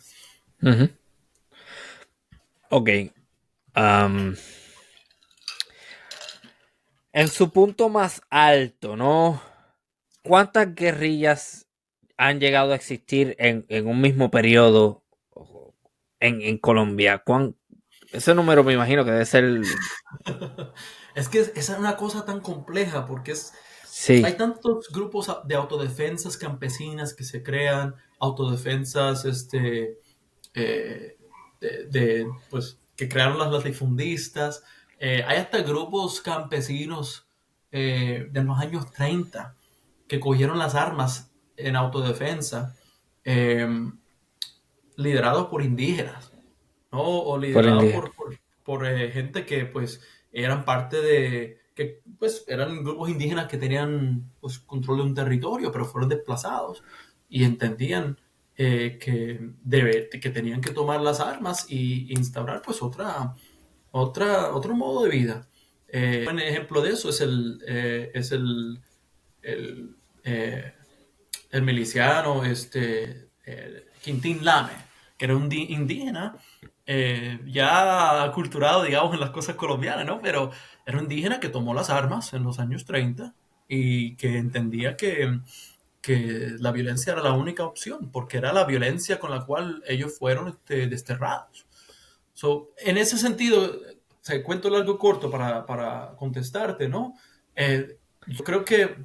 Ujú. Ok. am, En su punto más alto, ¿no? ¿Cuántas guerrillas han llegado a existir en un mismo periodo en Colombia? Ese número me imagino que debe ser... Es que esa es una cosa tan compleja porque hay Sí, tantos grupos de autodefensas campesinas que se crean, autodefensas eh, pues, que crearon las latifundistas. Hay hasta grupos campesinos de los años 30 que cogieron las armas en autodefensa, eh, liderados por indígenas, ¿no? O por liderados indígena. por gente que pues eran parte que pues eran grupos indígenas que tenían pues control de un territorio, pero fueron desplazados y entendían que tenían que tomar las armas y instaurar pues otro modo de vida. Un ejemplo de eso es el, eh, el miliciano Quintín Lame, que era un indígena ya aculturado, digamos, en las cosas colombianas, ¿no? Pero era un indígena que tomó las armas en los años 30 y que entendía que la violencia era la única opción, porque era la violencia con la cual ellos fueron desterrados. So, en ese sentido, cuento largo corto para contestarte, ¿no? Yo creo que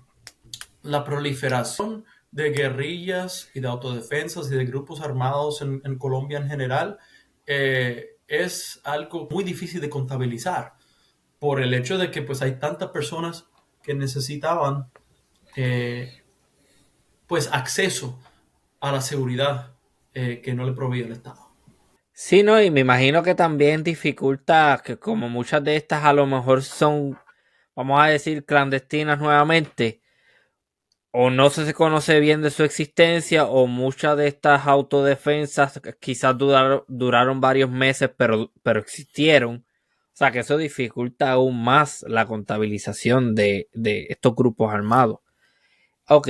la proliferación de guerrillas y de autodefensas y de grupos armados en Colombia en general es algo muy difícil de contabilizar por el hecho de que pues hay tantas personas que necesitaban eh, pues acceso a la seguridad que no le proveía el Estado. Sí, no, y me imagino que también dificulta que como muchas de estas a lo mejor son, vamos a decir, clandestinas nuevamente, o no se conoce bien de su existencia, o muchas de estas autodefensas quizás duraron varios meses, pero existieron. O sea que eso dificulta aún más la contabilización de estos grupos armados. Ok,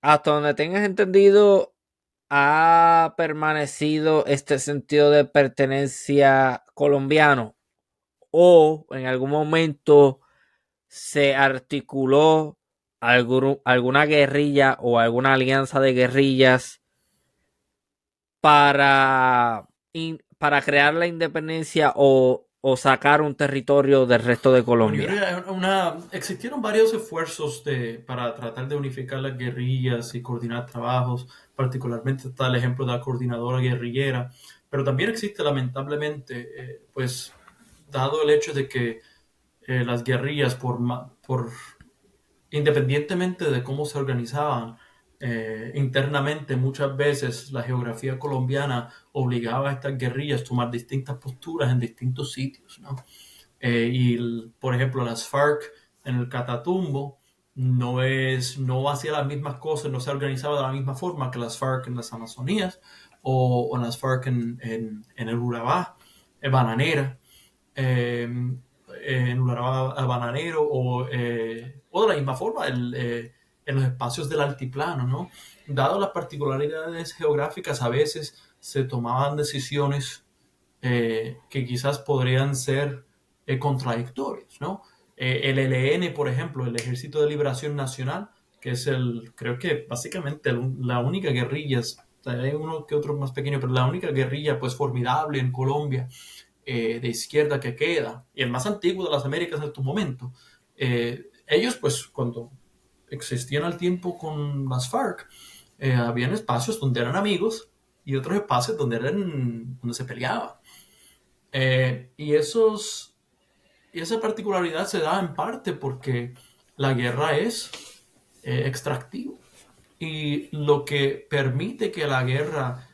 hasta donde tengas entendido, ¿ha permanecido este sentido de pertenencia colombiano? ¿O en algún momento se articuló alguna guerrilla o alguna alianza de guerrillas para crear la independencia o sacar un territorio del resto de Bueno, yo Colombia? creo que existieron varios esfuerzos para tratar de unificar las guerrillas y coordinar trabajos, particularmente está el ejemplo de la coordinadora guerrillera, pero también existe lamentablemente, pues dado el hecho de que las guerrillas, independientemente de cómo se organizaban internamente, muchas veces la geografía colombiana obligaba a estas guerrillas a tomar distintas posturas en distintos sitios, ¿no? Por ejemplo, las FARC en el Catatumbo no hacía las mismas cosas, no se organizaba de la misma forma que las FARC en las Amazonías o las FARC en el Urabá, en Bananera, en Urabá Bananero o de la misma forma en los espacios del altiplano, ¿no? Dado las particularidades geográficas, a veces se tomaban decisiones que quizás podrían ser contradictorios, ¿no? El ELN, por ejemplo, el Ejército de Liberación Nacional, que es creo que básicamente la única guerrilla, hay uno que otro más pequeño, pero la única guerrilla pues formidable en Colombia de izquierda que queda, y el más antiguo de las Américas en estos momentos. Ellos pues cuando existían al tiempo con las FARC, habían espacios donde eran amigos y otros espacios donde se peleaban. Y esa particularidad se da en parte porque la guerra es extractivo. Y lo que permite que la guerra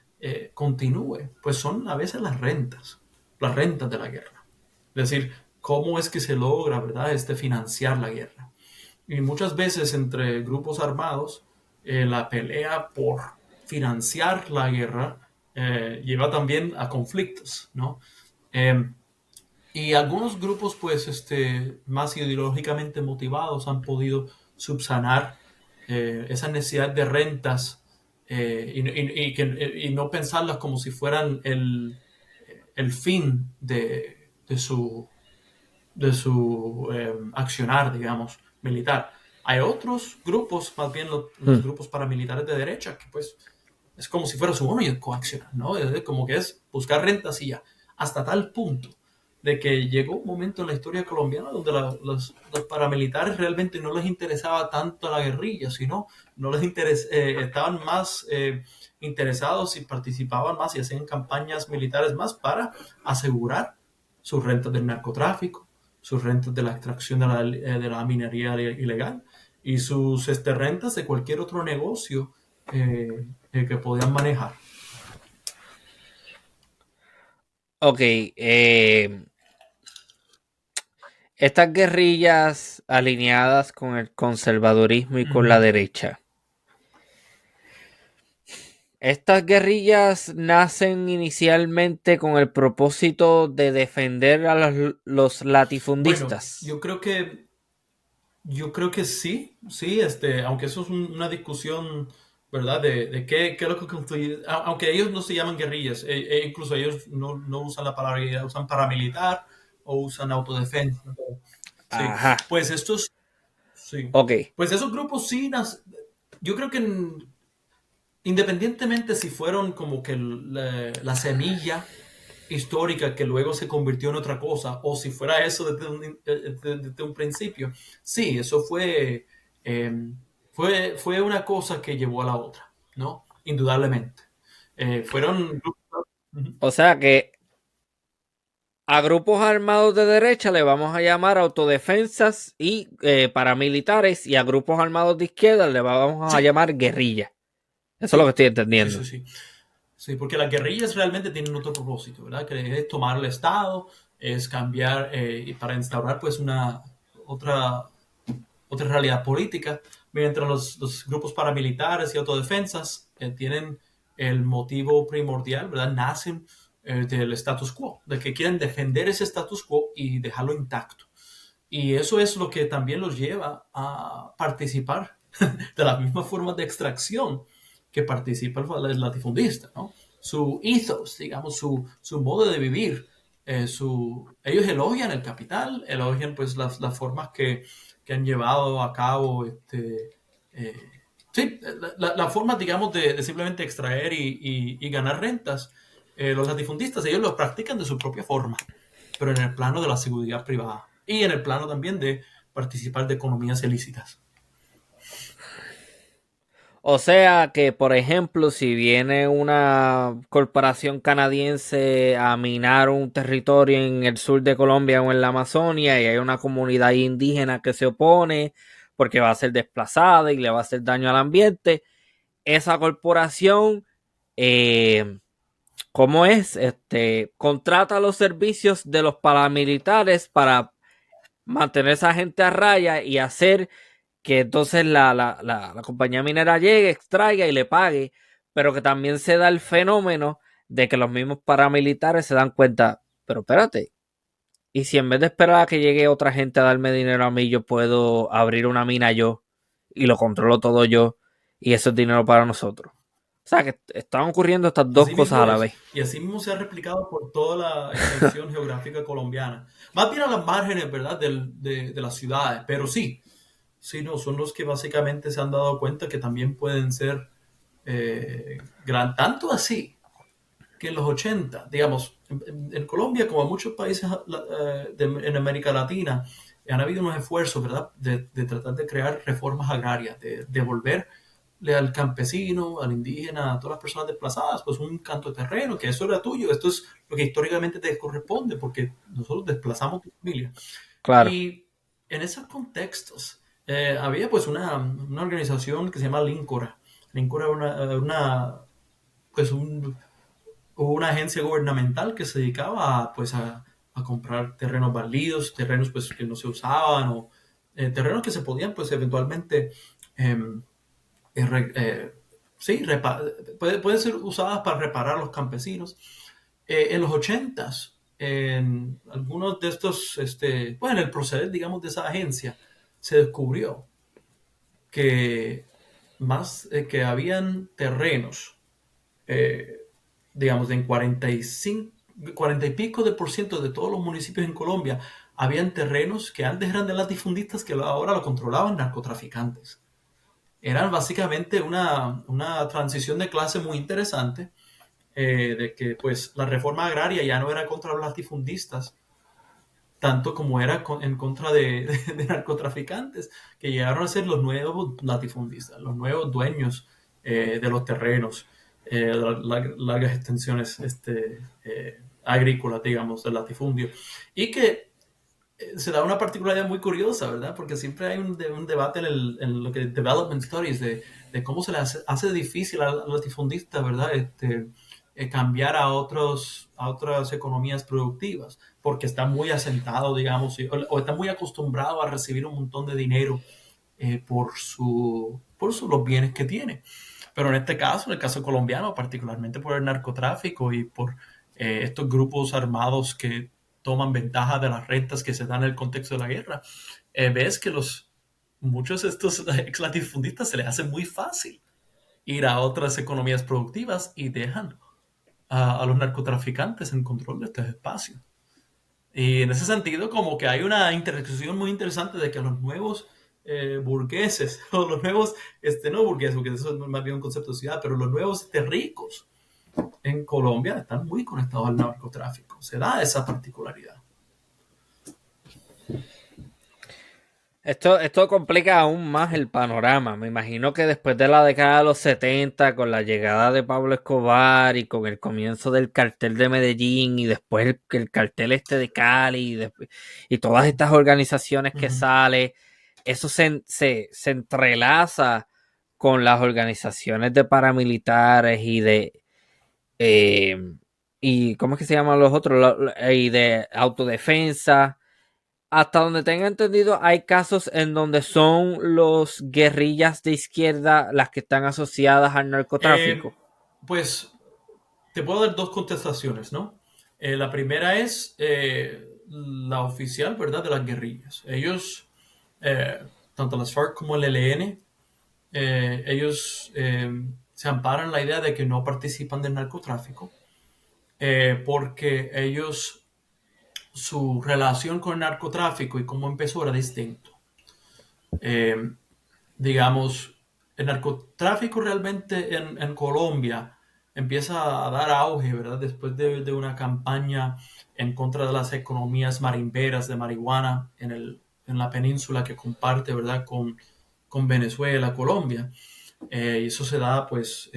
continúe, pues son a veces las rentas de la guerra. Es decir, cómo es que se logra, ¿verdad?, financiar la guerra. Y muchas veces entre grupos armados, la pelea por financiar la guerra lleva también a conflictos, ¿no? Eh, y algunos grupos, pues, más ideológicamente motivados han podido subsanar esa necesidad de rentas y no pensarlas como si fueran el fin de su accionar, digamos, militar. Hay otros grupos, más bien los grupos paramilitares de derecha, que pues es como si fuera su único accionar, ¿no? Es como que es buscar rentas y ya, hasta tal punto de que llegó un momento en la historia colombiana donde los paramilitares realmente no les interesaba tanto la guerrilla, sino no les estaban más interesados y participaban más y hacían campañas militares más para asegurar sus rentas del narcotráfico, sus rentas de la extracción de la minería ilegal y sus rentas de cualquier otro negocio que podían manejar. Ok, estas guerrillas alineadas con el conservadurismo y con la derecha. Estas guerrillas nacen inicialmente con el propósito de defender a los Bueno, latifundistas. yo creo que sí, sí, aunque eso es una discusión, ¿verdad? De qué es lo que aunque ellos no se llaman guerrillas, incluso ellos no usan la palabra guerrilla, usan paramilitar o usan autodefensa. Sí, Ajá, pues estos, sí, ok. pues esos grupos sí, yo creo que independientemente si fueron como que la semilla histórica que luego se convirtió en otra cosa, o si fuera eso desde un principio. Sí, eso fue una cosa que llevó a la otra, ¿no? Indudablemente. Fueron... Ujú. O sea que a grupos armados de derecha le vamos a llamar autodefensas y paramilitares, y a grupos armados de izquierda le vamos a Sí, llamar guerrilla. Eso es lo que sí, estoy sí, entendiendo. sí, sí. Sí, porque las guerrillas realmente tienen otro propósito, ¿verdad? Que es tomar el Estado, es cambiar y para instaurar pues una otra otra realidad política, mientras los grupos paramilitares y autodefensas tienen el motivo primordial, ¿verdad? Nacen del status quo, de que quieren defender ese status quo y dejarlo intacto. Y eso es lo que también los lleva a participar de las mismas formas de extracción que participa el latifundista, ¿no? Su ethos, digamos, su modo de vivir. Ellos elogian el capital, elogian pues las formas que han llevado a cabo eh, sí, la forma, digamos, de simplemente extraer y ganar rentas. Los latifundistas, ellos lo practican de su propia forma, pero en el plano de la seguridad privada y en el plano también de participar de economías ilícitas. O sea que, por ejemplo, si viene una corporación canadiense a minar un territorio en el sur de Colombia o en la Amazonia y hay una comunidad indígena que se opone porque va a ser desplazada y le va a hacer daño al ambiente, esa corporación, eh, ¿cómo es? Contrata los servicios de los paramilitares para mantener a esa gente a raya y hacer que entonces la compañía minera llegue, extraiga y le pague, pero que también se da el fenómeno de que los mismos paramilitares se dan cuenta, pero espérate, y si en vez de esperar a que llegue otra gente a darme dinero a mí, yo puedo abrir una mina yo y lo controlo todo yo y eso es dinero para nosotros. O sea que están ocurriendo estas dos Así cosas a mismo la es. vez. Y así mismo se ha replicado por toda la extensión geográfica colombiana. Más bien a las márgenes, ¿verdad? De las ciudades. Pero sí, sí, no, son los que básicamente se han dado cuenta que también pueden ser tanto así que en los 80 digamos, en Colombia, como en muchos países en América Latina, han habido unos esfuerzos, ¿verdad?, de tratar de crear reformas agrarias, de devolverle al campesino, al indígena, a todas las personas desplazadas, pues un canto de terreno, que eso era tuyo, esto es lo que históricamente te corresponde, porque nosotros desplazamos tu familia. Claro. Y en esos contextos había pues una organización que se llama Lincora. Lincora era pues una agencia gubernamental que se dedicaba pues a comprar terrenos baldíos, terrenos pues que no se usaban o terrenos que se podían pues eventualmente eh, sí, pueden ser usadas para reparar a los campesinos. En los ochentas, en algunos de estos, pues en el proceder, digamos, de esa agencia, se descubrió que que habían terrenos, eh, digamos, en 45 40 y pico de por ciento de todos los municipios en Colombia habían terrenos que antes eran de latifundistas que ahora lo controlaban narcotraficantes. Eran básicamente una transición de clase muy interesante, de que pues la reforma agraria ya no era contra los latifundistas, tanto como era en contra de narcotraficantes, que llegaron a ser los nuevos latifundistas, los nuevos dueños de los terrenos, largas extensiones agrícolas, digamos, del latifundio. Y que se da una particularidad muy curiosa, ¿verdad? Porque siempre hay un debate en lo que development studies de cómo se le hace difícil al latifundista, ¿verdad? Cambiar a otras economías productivas, porque está muy asentado, digamos, o está muy acostumbrado a recibir un montón de dinero por los bienes que tiene. Pero en este caso, en el caso colombiano, particularmente por el narcotráfico y por estos grupos armados que toman ventaja de las rentas que se dan en el contexto de la guerra, ves que muchos de estos ex latifundistas se les hace muy fácil ir a otras economías productivas y dejan a los narcotraficantes en control de estos espacios. Y en ese sentido, como que hay una intersección muy interesante de que los nuevos burgueses, o los nuevos, no burgueses, porque eso es más bien un concepto de ciudad, pero los nuevos ricos en Colombia están muy conectados al narcotráfico. Se da esa particularidad. Esto complica aún más el panorama. Me imagino que después de la década de los 70, con la llegada de Pablo Escobar y con el comienzo del cartel de Medellín y después el cartel de Cali y todas estas organizaciones que salen, eso se entrelaza con las organizaciones de paramilitares y ¿cómo es que se llaman los otros? Y de autodefensa. Hasta donde tenga entendido, hay casos en donde son los guerrillas de izquierda las que están asociadas al narcotráfico. Pues te puedo dar dos contestaciones, ¿no? La primera es la oficial, ¿verdad? De las guerrillas. Ellos, tanto las FARC como el ELN, ellos se amparan en la idea de que no participan del narcotráfico, porque ellos, su relación con el narcotráfico y cómo empezó era distinto. Digamos, el narcotráfico realmente en Colombia empieza a dar auge, ¿verdad? Después de una campaña en contra de las economías marimberas de marihuana en la península que comparte, ¿verdad? Con Venezuela, Colombia. Y eso se da, pues,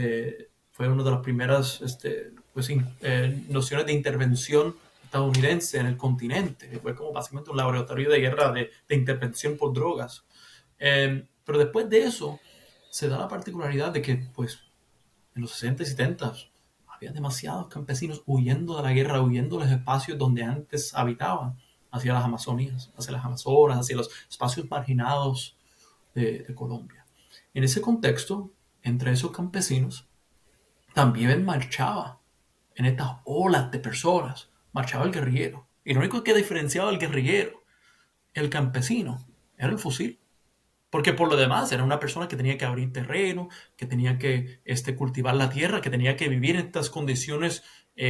fue una de las primeras nociones de intervención estadounidense en el continente. Fue como básicamente un laboratorio de guerra de intervención por drogas. Pero después de eso, se da la particularidad de que, pues, en los 60 y 70 había demasiados campesinos huyendo de la guerra, huyendo de los espacios donde antes habitaban, hacia las Amazonías, hacia las Amazonas, hacia los espacios marginados de Colombia. En ese contexto, entre esos campesinos, también marchaba, en estas olas de personas, marchaba el guerrillero. Y lo único que diferenciaba al guerrillero, el campesino, era el fusil. Porque por lo demás era una persona que tenía que abrir terreno, que tenía que cultivar la tierra, que tenía que vivir en estas condiciones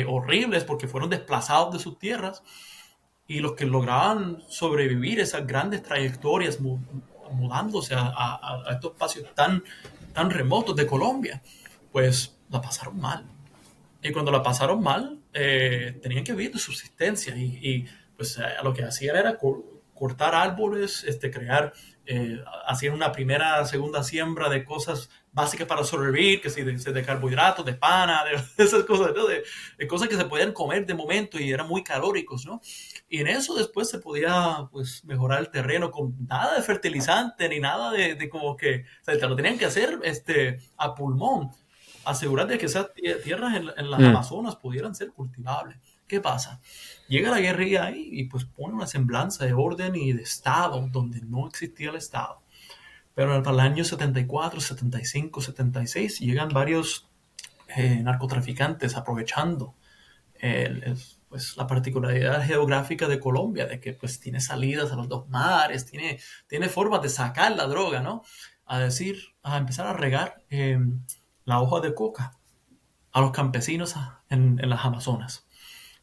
horribles porque fueron desplazados de sus tierras. Y los que lograban sobrevivir esas grandes trayectorias mudándose a estos espacios tan remotos de Colombia, pues la pasaron mal. Y cuando la pasaron mal, tenían que vivir de subsistencia. Pues lo que hacían era cortar árboles, hacían una primera, segunda siembra de cosas básicas para sobrevivir, que si de carbohidratos, de pana, de esas cosas, ¿no? de cosas que se podían comer de momento y eran muy calóricos, ¿no? Y en eso después se podía, pues, mejorar el terreno con nada de fertilizante ni nada de como que, o sea, te lo tenían que hacer a pulmón, asegurar de que esas tierras en las Amazonas pudieran ser cultivables. ¿Qué pasa? Llega la guerrilla ahí y pues pone una semblanza de orden y de Estado donde no existía el Estado. Pero para el año 74, 75, 76 llegan varios narcotraficantes aprovechando pues, la particularidad geográfica de Colombia, de que pues tiene salidas a los dos mares, tiene formas de sacar la droga, ¿no? A empezar a regar la hoja de coca a los campesinos en las Amazonas.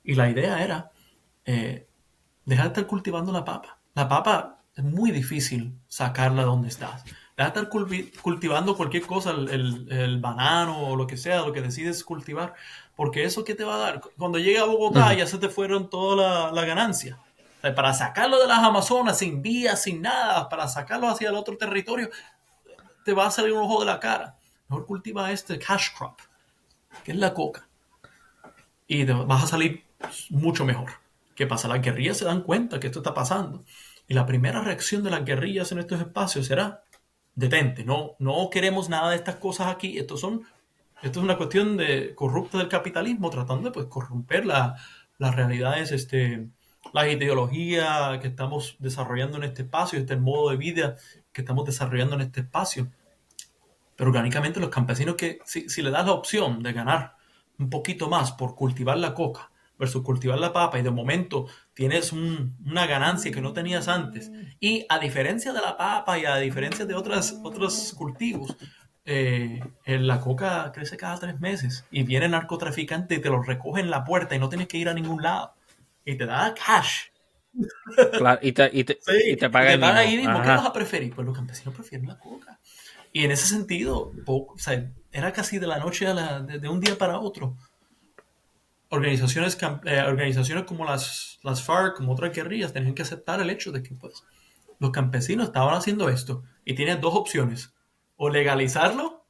Y la idea era eh, dejar de estar cultivando la papa. La papa es muy difícil sacarla de donde estás. Deja de estar cultivando cualquier cosa, el banano o lo que sea, lo que decides cultivar, porque eso ¿qué te va a dar? Cuando llegue a Bogotá Ujú. ya se te fueron toda la ganancia. O sea, para sacarlo de las Amazonas sin vías, sin nada, para sacarlo hacia el otro territorio, te va a salir un ojo de la cara. Mejor cultiva este cash crop, que es la coca, y te vas a salir mucho mejor. ¿Qué pasa? Las guerrillas se dan cuenta que esto está pasando y la primera reacción de las guerrillas en estos espacios será detente, no queremos nada de estas cosas aquí, esto es una cuestión de corrupta del capitalismo tratando de pues corromper las realidades, la ideología que estamos desarrollando en este espacio, este modo de vida que estamos desarrollando en este espacio. Pero orgánicamente los campesinos que si le das la opción de ganar un poquito más por cultivar la coca versus cultivar la papa y de momento tienes una ganancia que no tenías antes y a diferencia de la papa y a diferencia de otros cultivos, la coca crece cada 3 meses y viene el narcotraficante y te lo recoge en la puerta y no tienes que ir a ningún lado y te da cash. Claro, y Sí, te y paga te ahí paga mismo. ahí mismo. ¿Qué vas Ajá. a preferir? Pues los campesinos prefieren la coca. Y en ese sentido, o sea, era casi de la noche de un día para otro. Organizaciones como las FARC, como otras guerrillas, tenían que aceptar el hecho de que pues, los campesinos estaban haciendo esto y tienen dos opciones. O legalizarlo,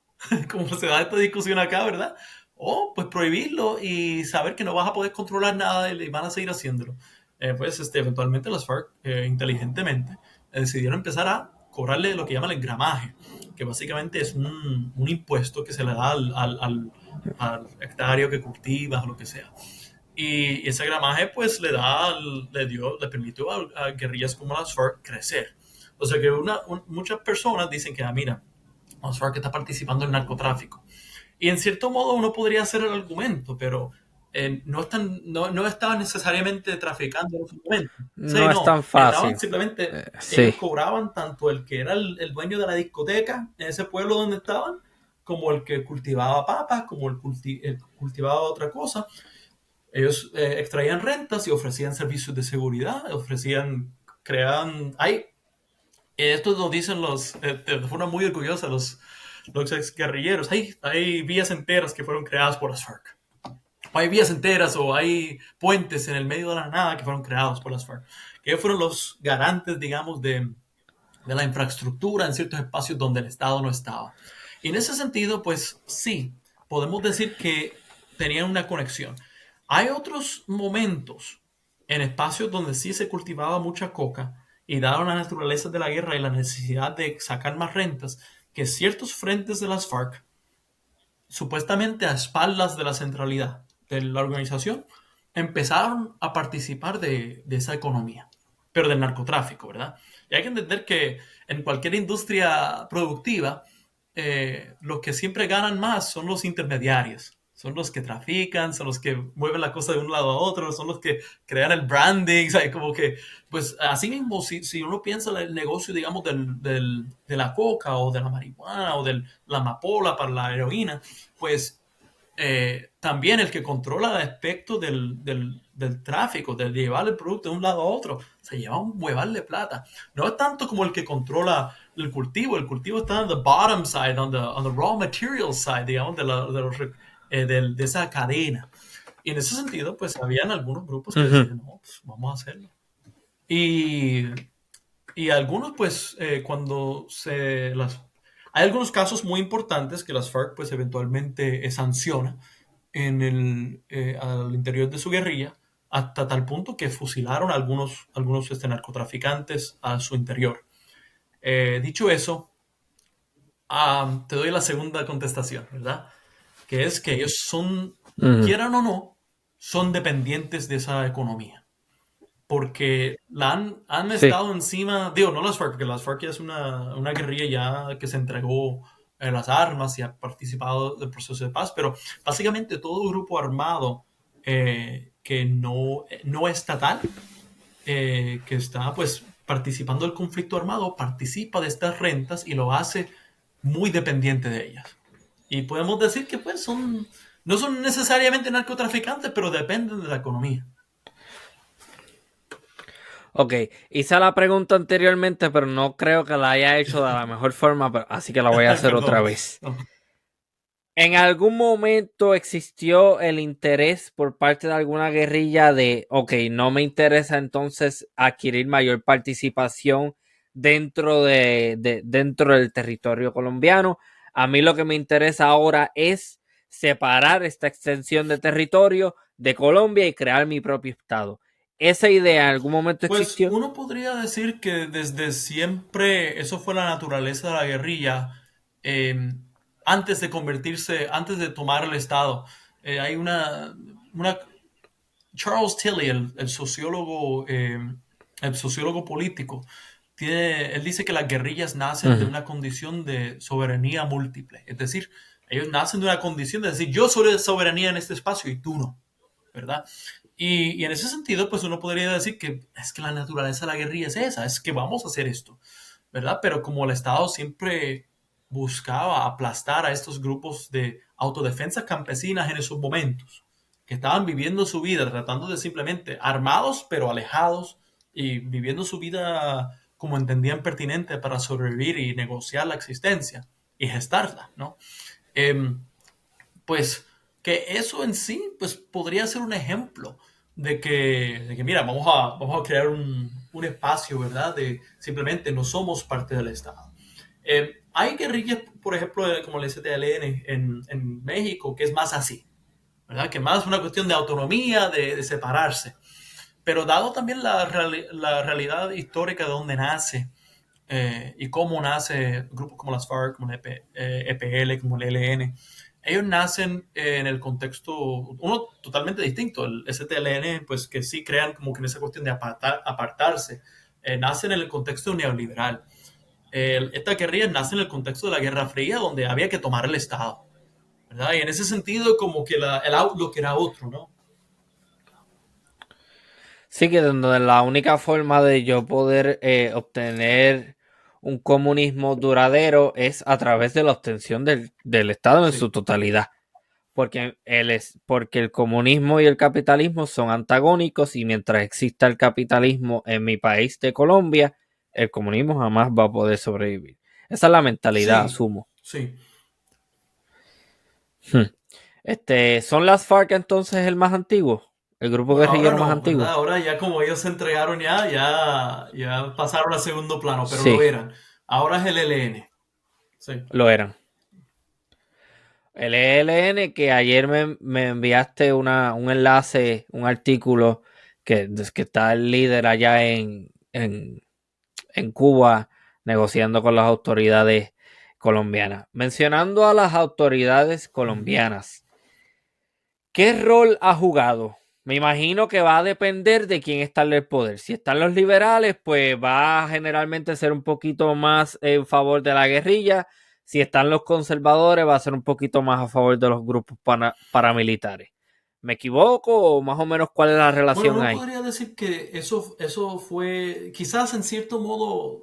como se da esta discusión acá, ¿verdad? O pues prohibirlo y saber que no vas a poder controlar nada y van a seguir haciéndolo. Eventualmente las FARC, inteligentemente, decidieron empezar a cobrarle lo que llaman el gramaje, que básicamente es un impuesto que se le da al hectárea que cultivas o lo que sea. Y ese gramaje pues le permitió a guerrillas como las FARC crecer. O sea que muchas personas dicen que, mira, las FARC está participando en el narcotráfico. Y en cierto modo uno podría hacer el argumento, pero no estaban necesariamente traficando en ese momento. Sí, No es no, tan estaban fácil. simplemente, ellos Sí. cobraban tanto el que era el dueño de la discoteca en ese pueblo donde estaban, como el que cultivaba papas, como el que cultivaba otra cosa. Ellos extraían rentas y ofrecían servicios de seguridad, creaban, esto lo dicen de forma muy orgullosa los ex guerrilleros, hay vías enteras que fueron creadas por las FARC. Hay vías enteras o hay puentes en el medio de la nada que fueron creados por las FARC, que ellos fueron los garantes, digamos, de la infraestructura en ciertos espacios donde el Estado no estaba. Y en ese sentido, pues sí, podemos decir que tenían una conexión. Hay otros momentos en espacios donde sí se cultivaba mucha coca y dado la naturaleza de la guerra y la necesidad de sacar más rentas, que ciertos frentes de las FARC, supuestamente a espaldas de la centralidad de la organización, empezaron a participar de esa economía, pero del narcotráfico, ¿verdad? Y hay que entender que en cualquier industria productiva, los que siempre ganan más son los intermediarios, son los que trafican, son los que mueven la cosa de un lado a otro, son los que crean el branding, ¿sabes? Como que, pues así mismo, si uno piensa en el negocio, digamos, de la coca o de la marihuana o de la amapola para la heroína, pues también el que controla el aspecto del tráfico, de llevar el producto de un lado a otro, se lleva un hueval de plata. No es tanto como el que controla el cultivo está en the bottom side, on the raw material side, digamos, de esa cadena. Y en ese sentido, pues habían algunos grupos que Ujú. decían, no, pues vamos a hacerlo. Y, y algunos, pues, hay algunos casos muy importantes que las FARC, pues, eventualmente sanciona al interior de su guerrilla, hasta tal punto que fusilaron a algunos narcotraficantes a su interior. Dicho eso, te doy la segunda contestación, ¿verdad? Que es que ellos Ujú. quieran o no, son dependientes de esa economía porque han Sí. estado encima, digo, no las FARC, porque las FARC ya es una guerrilla ya que se entregó las armas y ha participado del proceso de paz, pero básicamente todo grupo armado que no estatal, que está pues participando del conflicto armado, participa de estas rentas y lo hace muy dependiente de ellas. Y podemos decir que pues No son necesariamente narcotraficantes, pero dependen de la economía. Ok, hice la pregunta anteriormente, pero no creo que la haya hecho de la mejor forma, así que la voy a hacer otra Perdón. vez. No. ¿En algún momento existió el interés por parte de alguna guerrilla de, ok, no me interesa entonces adquirir mayor participación dentro del territorio colombiano? A mí lo que me interesa ahora es separar esta extensión de territorio de Colombia y crear mi propio estado. ¿Esa idea en algún momento Pues existió? uno podría decir que desde siempre eso fue la naturaleza de la guerrilla, eh, antes de convertirse, antes de tomar el Estado. Hay una Charles Tilly, el sociólogo político, él dice que las guerrillas nacen de Ujú. una condición de soberanía múltiple. Es decir, ellos nacen de una condición de decir, yo soy de soberanía en este espacio y tú no, ¿verdad? Y en ese sentido, pues uno podría decir que es que la naturaleza de la guerrilla es esa, es que vamos a hacer esto, ¿verdad? Pero como el Estado siempre buscaba aplastar a estos grupos de autodefensa campesinas en esos momentos, que estaban viviendo su vida, tratando de simplemente armados, pero alejados, y viviendo su vida como entendían pertinente para sobrevivir y negociar la existencia y gestarla, ¿no? Eh, pues que eso en sí pues podría ser un ejemplo de que mira, vamos a crear un espacio, ¿verdad? De simplemente no somos parte del Estado. Hay guerrillas, por ejemplo, como el STLN en México, que es más así, ¿verdad? Que más es una cuestión de autonomía, de separarse. Pero dado también la realidad histórica de dónde nace y cómo nace grupos como las FARC, como el EPL, como el ELN, ellos nacen en el contexto, uno totalmente distinto, el STLN, pues que sí crean como que en esa cuestión de apartarse, nacen en el contexto neoliberal. Esta guerrilla nace en el contexto de la Guerra Fría, donde había que tomar el Estado, ¿verdad? Y en ese sentido, como que el outlook era otro, ¿no? Sí, que donde la única forma de yo poder obtener un comunismo duradero es a través de la obtención del Estado en su Sí, totalidad. Porque el comunismo y el capitalismo son antagónicos y mientras exista el capitalismo en mi país de Colombia, el comunismo jamás va a poder sobrevivir. Esa es la mentalidad, sí, asumo. sí. ¿Son las FARC entonces el más antiguo? ¿El grupo Bueno, ahora guerrillero más no, ¿verdad? antiguo? Ahora ya como ellos se entregaron ya pasaron a segundo plano, pero lo Sí, eran. Ahora es el ELN. Sí, lo eran. El ELN que ayer me enviaste un enlace, un artículo que está el líder allá en Cuba negociando con las autoridades colombianas. Mencionando a las autoridades ujú. colombianas, ¿qué rol ha jugado? Me imagino que va a depender de quién está en el poder. Si están los liberales, pues va a generalmente ser un poquito más en favor de la guerrilla. Si están los conservadores, va a ser un poquito más a favor de los grupos paramilitares. ¿Me equivoco o más o menos cuál es la Bueno, relación uno ahí? podría decir que eso fue, quizás en cierto modo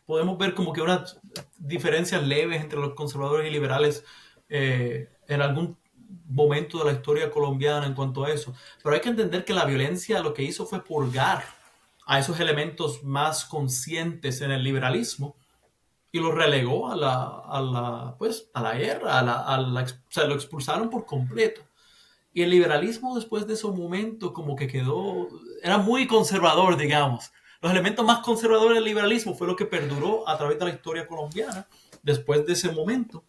podemos ver como que unas diferencias leves entre los conservadores y liberales en algún momento de la historia colombiana en cuanto a eso. Pero hay que entender que la violencia lo que hizo fue purgar a esos elementos más conscientes en el liberalismo y los relegó pues, a la guerra, o sea, lo expulsaron por completo. Y el liberalismo después de ese momento como que quedó, era muy conservador, digamos. Los elementos más conservadores del liberalismo fue lo que perduró a través de la historia colombiana después de ese momento.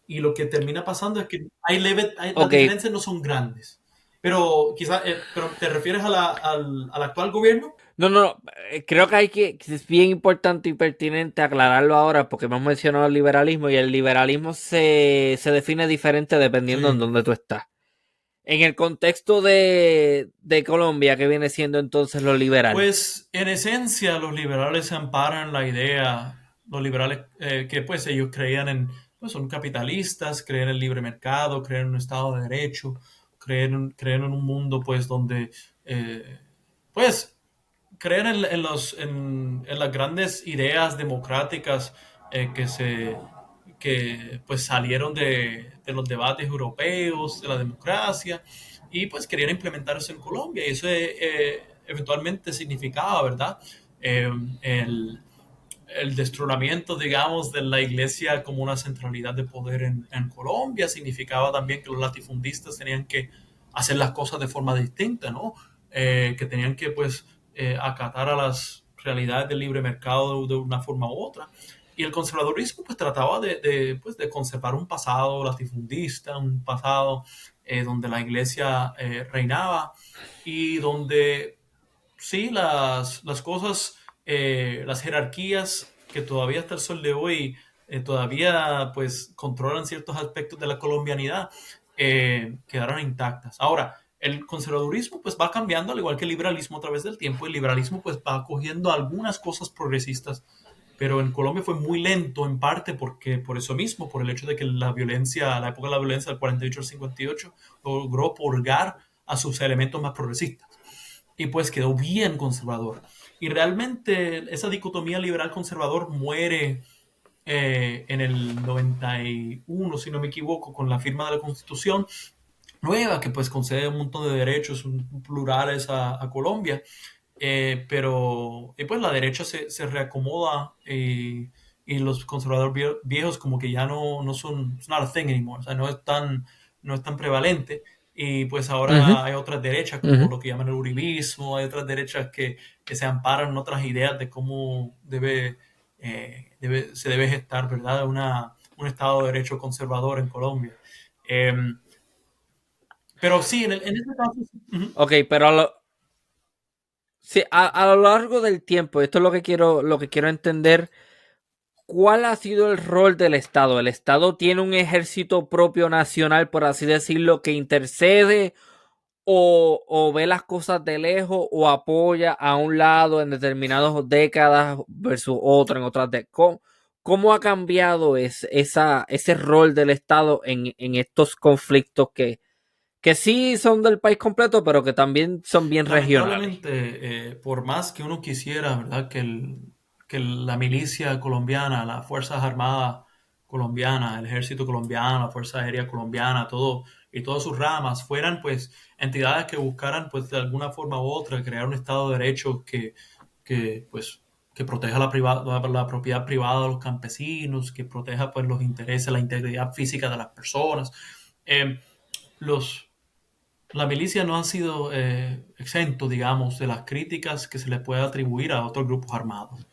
Y lo que termina pasando es que las Ok, diferencias no son grandes. Pero quizás, pero ¿te refieres al actual gobierno? no, no, no, creo que es bien importante y pertinente aclararlo ahora porque hemos mencionado el liberalismo y el liberalismo se define diferente dependiendo en Sí. dónde tú estás. En el contexto de Colombia, ¿qué viene siendo entonces lo liberal? Pues en esencia los liberales se amparan la idea, los liberales que pues ellos creían en, pues son capitalistas, creen en el libre mercado, creen en un Estado de Derecho, creen en un mundo pues donde pues creen en las grandes ideas democráticas que que pues salieron de los debates europeos, de la democracia, y pues querían implementar eso en Colombia. Y eso eventualmente significaba, ¿verdad? Eh, el, el destronamiento, digamos, de la iglesia como una centralidad de poder en Colombia. Significaba también que los latifundistas tenían que hacer las cosas de forma distinta, ¿no? Que tenían que, pues, acatar a las realidades del libre mercado de una forma u otra. Y el conservadurismo, pues, trataba pues, de conservar un pasado latifundista, un pasado donde la iglesia reinaba y donde sí, las cosas, las jerarquías que todavía hasta el sol de hoy todavía pues controlan ciertos aspectos de la colombianidad, quedaron intactas. Ahora, el conservadurismo pues va cambiando al igual que el liberalismo a través del tiempo. El liberalismo pues va cogiendo algunas cosas progresistas, pero en Colombia fue muy lento en parte porque por eso mismo, por el hecho de que la violencia, la época de la violencia del 48 al 58 logró purgar a sus elementos más progresistas y pues quedó bien conservador. Y realmente esa dicotomía liberal-conservador muere en el 91, si no me equivoco, con la firma de la Constitución nueva, que pues concede un montón de derechos plurales a Colombia. Pero pues la derecha se reacomoda y los conservadores viejos como que ya no son, it's not a thing anymore, o sea, no es tan prevalente. Y pues Ujú, ahora hay otras derechas, como ujú. lo que llaman el uribismo, hay otras derechas que se amparan en otras ideas de cómo se debe gestar, ¿verdad? Un Estado de Derecho conservador en Colombia. Eh, pero sí, en este caso, ujú. Ok, pero sí, a lo largo del tiempo, esto es lo que quiero entender. ¿Cuál ha sido el rol del Estado? ¿El Estado tiene un ejército propio nacional, por así decirlo, que intercede o ve las cosas de lejos o apoya a un lado en determinadas décadas versus otro en otras décadas? ¿Cómo ha cambiado ese rol del Estado en estos conflictos que sí son del país completo, pero que también son bien regionales? Lamentablemente, por más que uno quisiera, ¿verdad? Que la milicia colombiana, las Fuerzas Armadas colombianas, el Ejército colombiano, la Fuerza Aérea colombiana, todo y todas sus ramas fueran pues entidades que buscaran pues de alguna forma u otra crear un Estado de Derecho pues que proteja la propiedad privada de los campesinos, que proteja pues los intereses, la integridad física de las personas. Eh, los la milicia no ha sido exento, digamos, de las críticas que se le puede atribuir a otros grupos armados.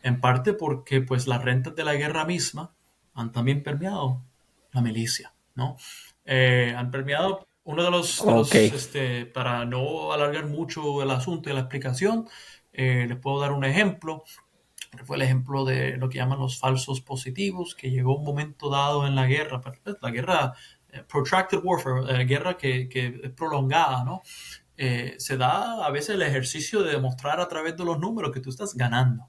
En parte porque, pues, las rentas de la guerra misma han también permeado la milicia, ¿no? Han permeado uno Ok. para no alargar mucho el asunto y la explicación, les puedo dar un ejemplo. Fue el ejemplo de lo que llaman los falsos positivos, que llegó un momento dado en la guerra, la guerra, protracted warfare, guerra que es prolongada, ¿no? Se da a veces el ejercicio de demostrar a través de los números que tú estás ganando.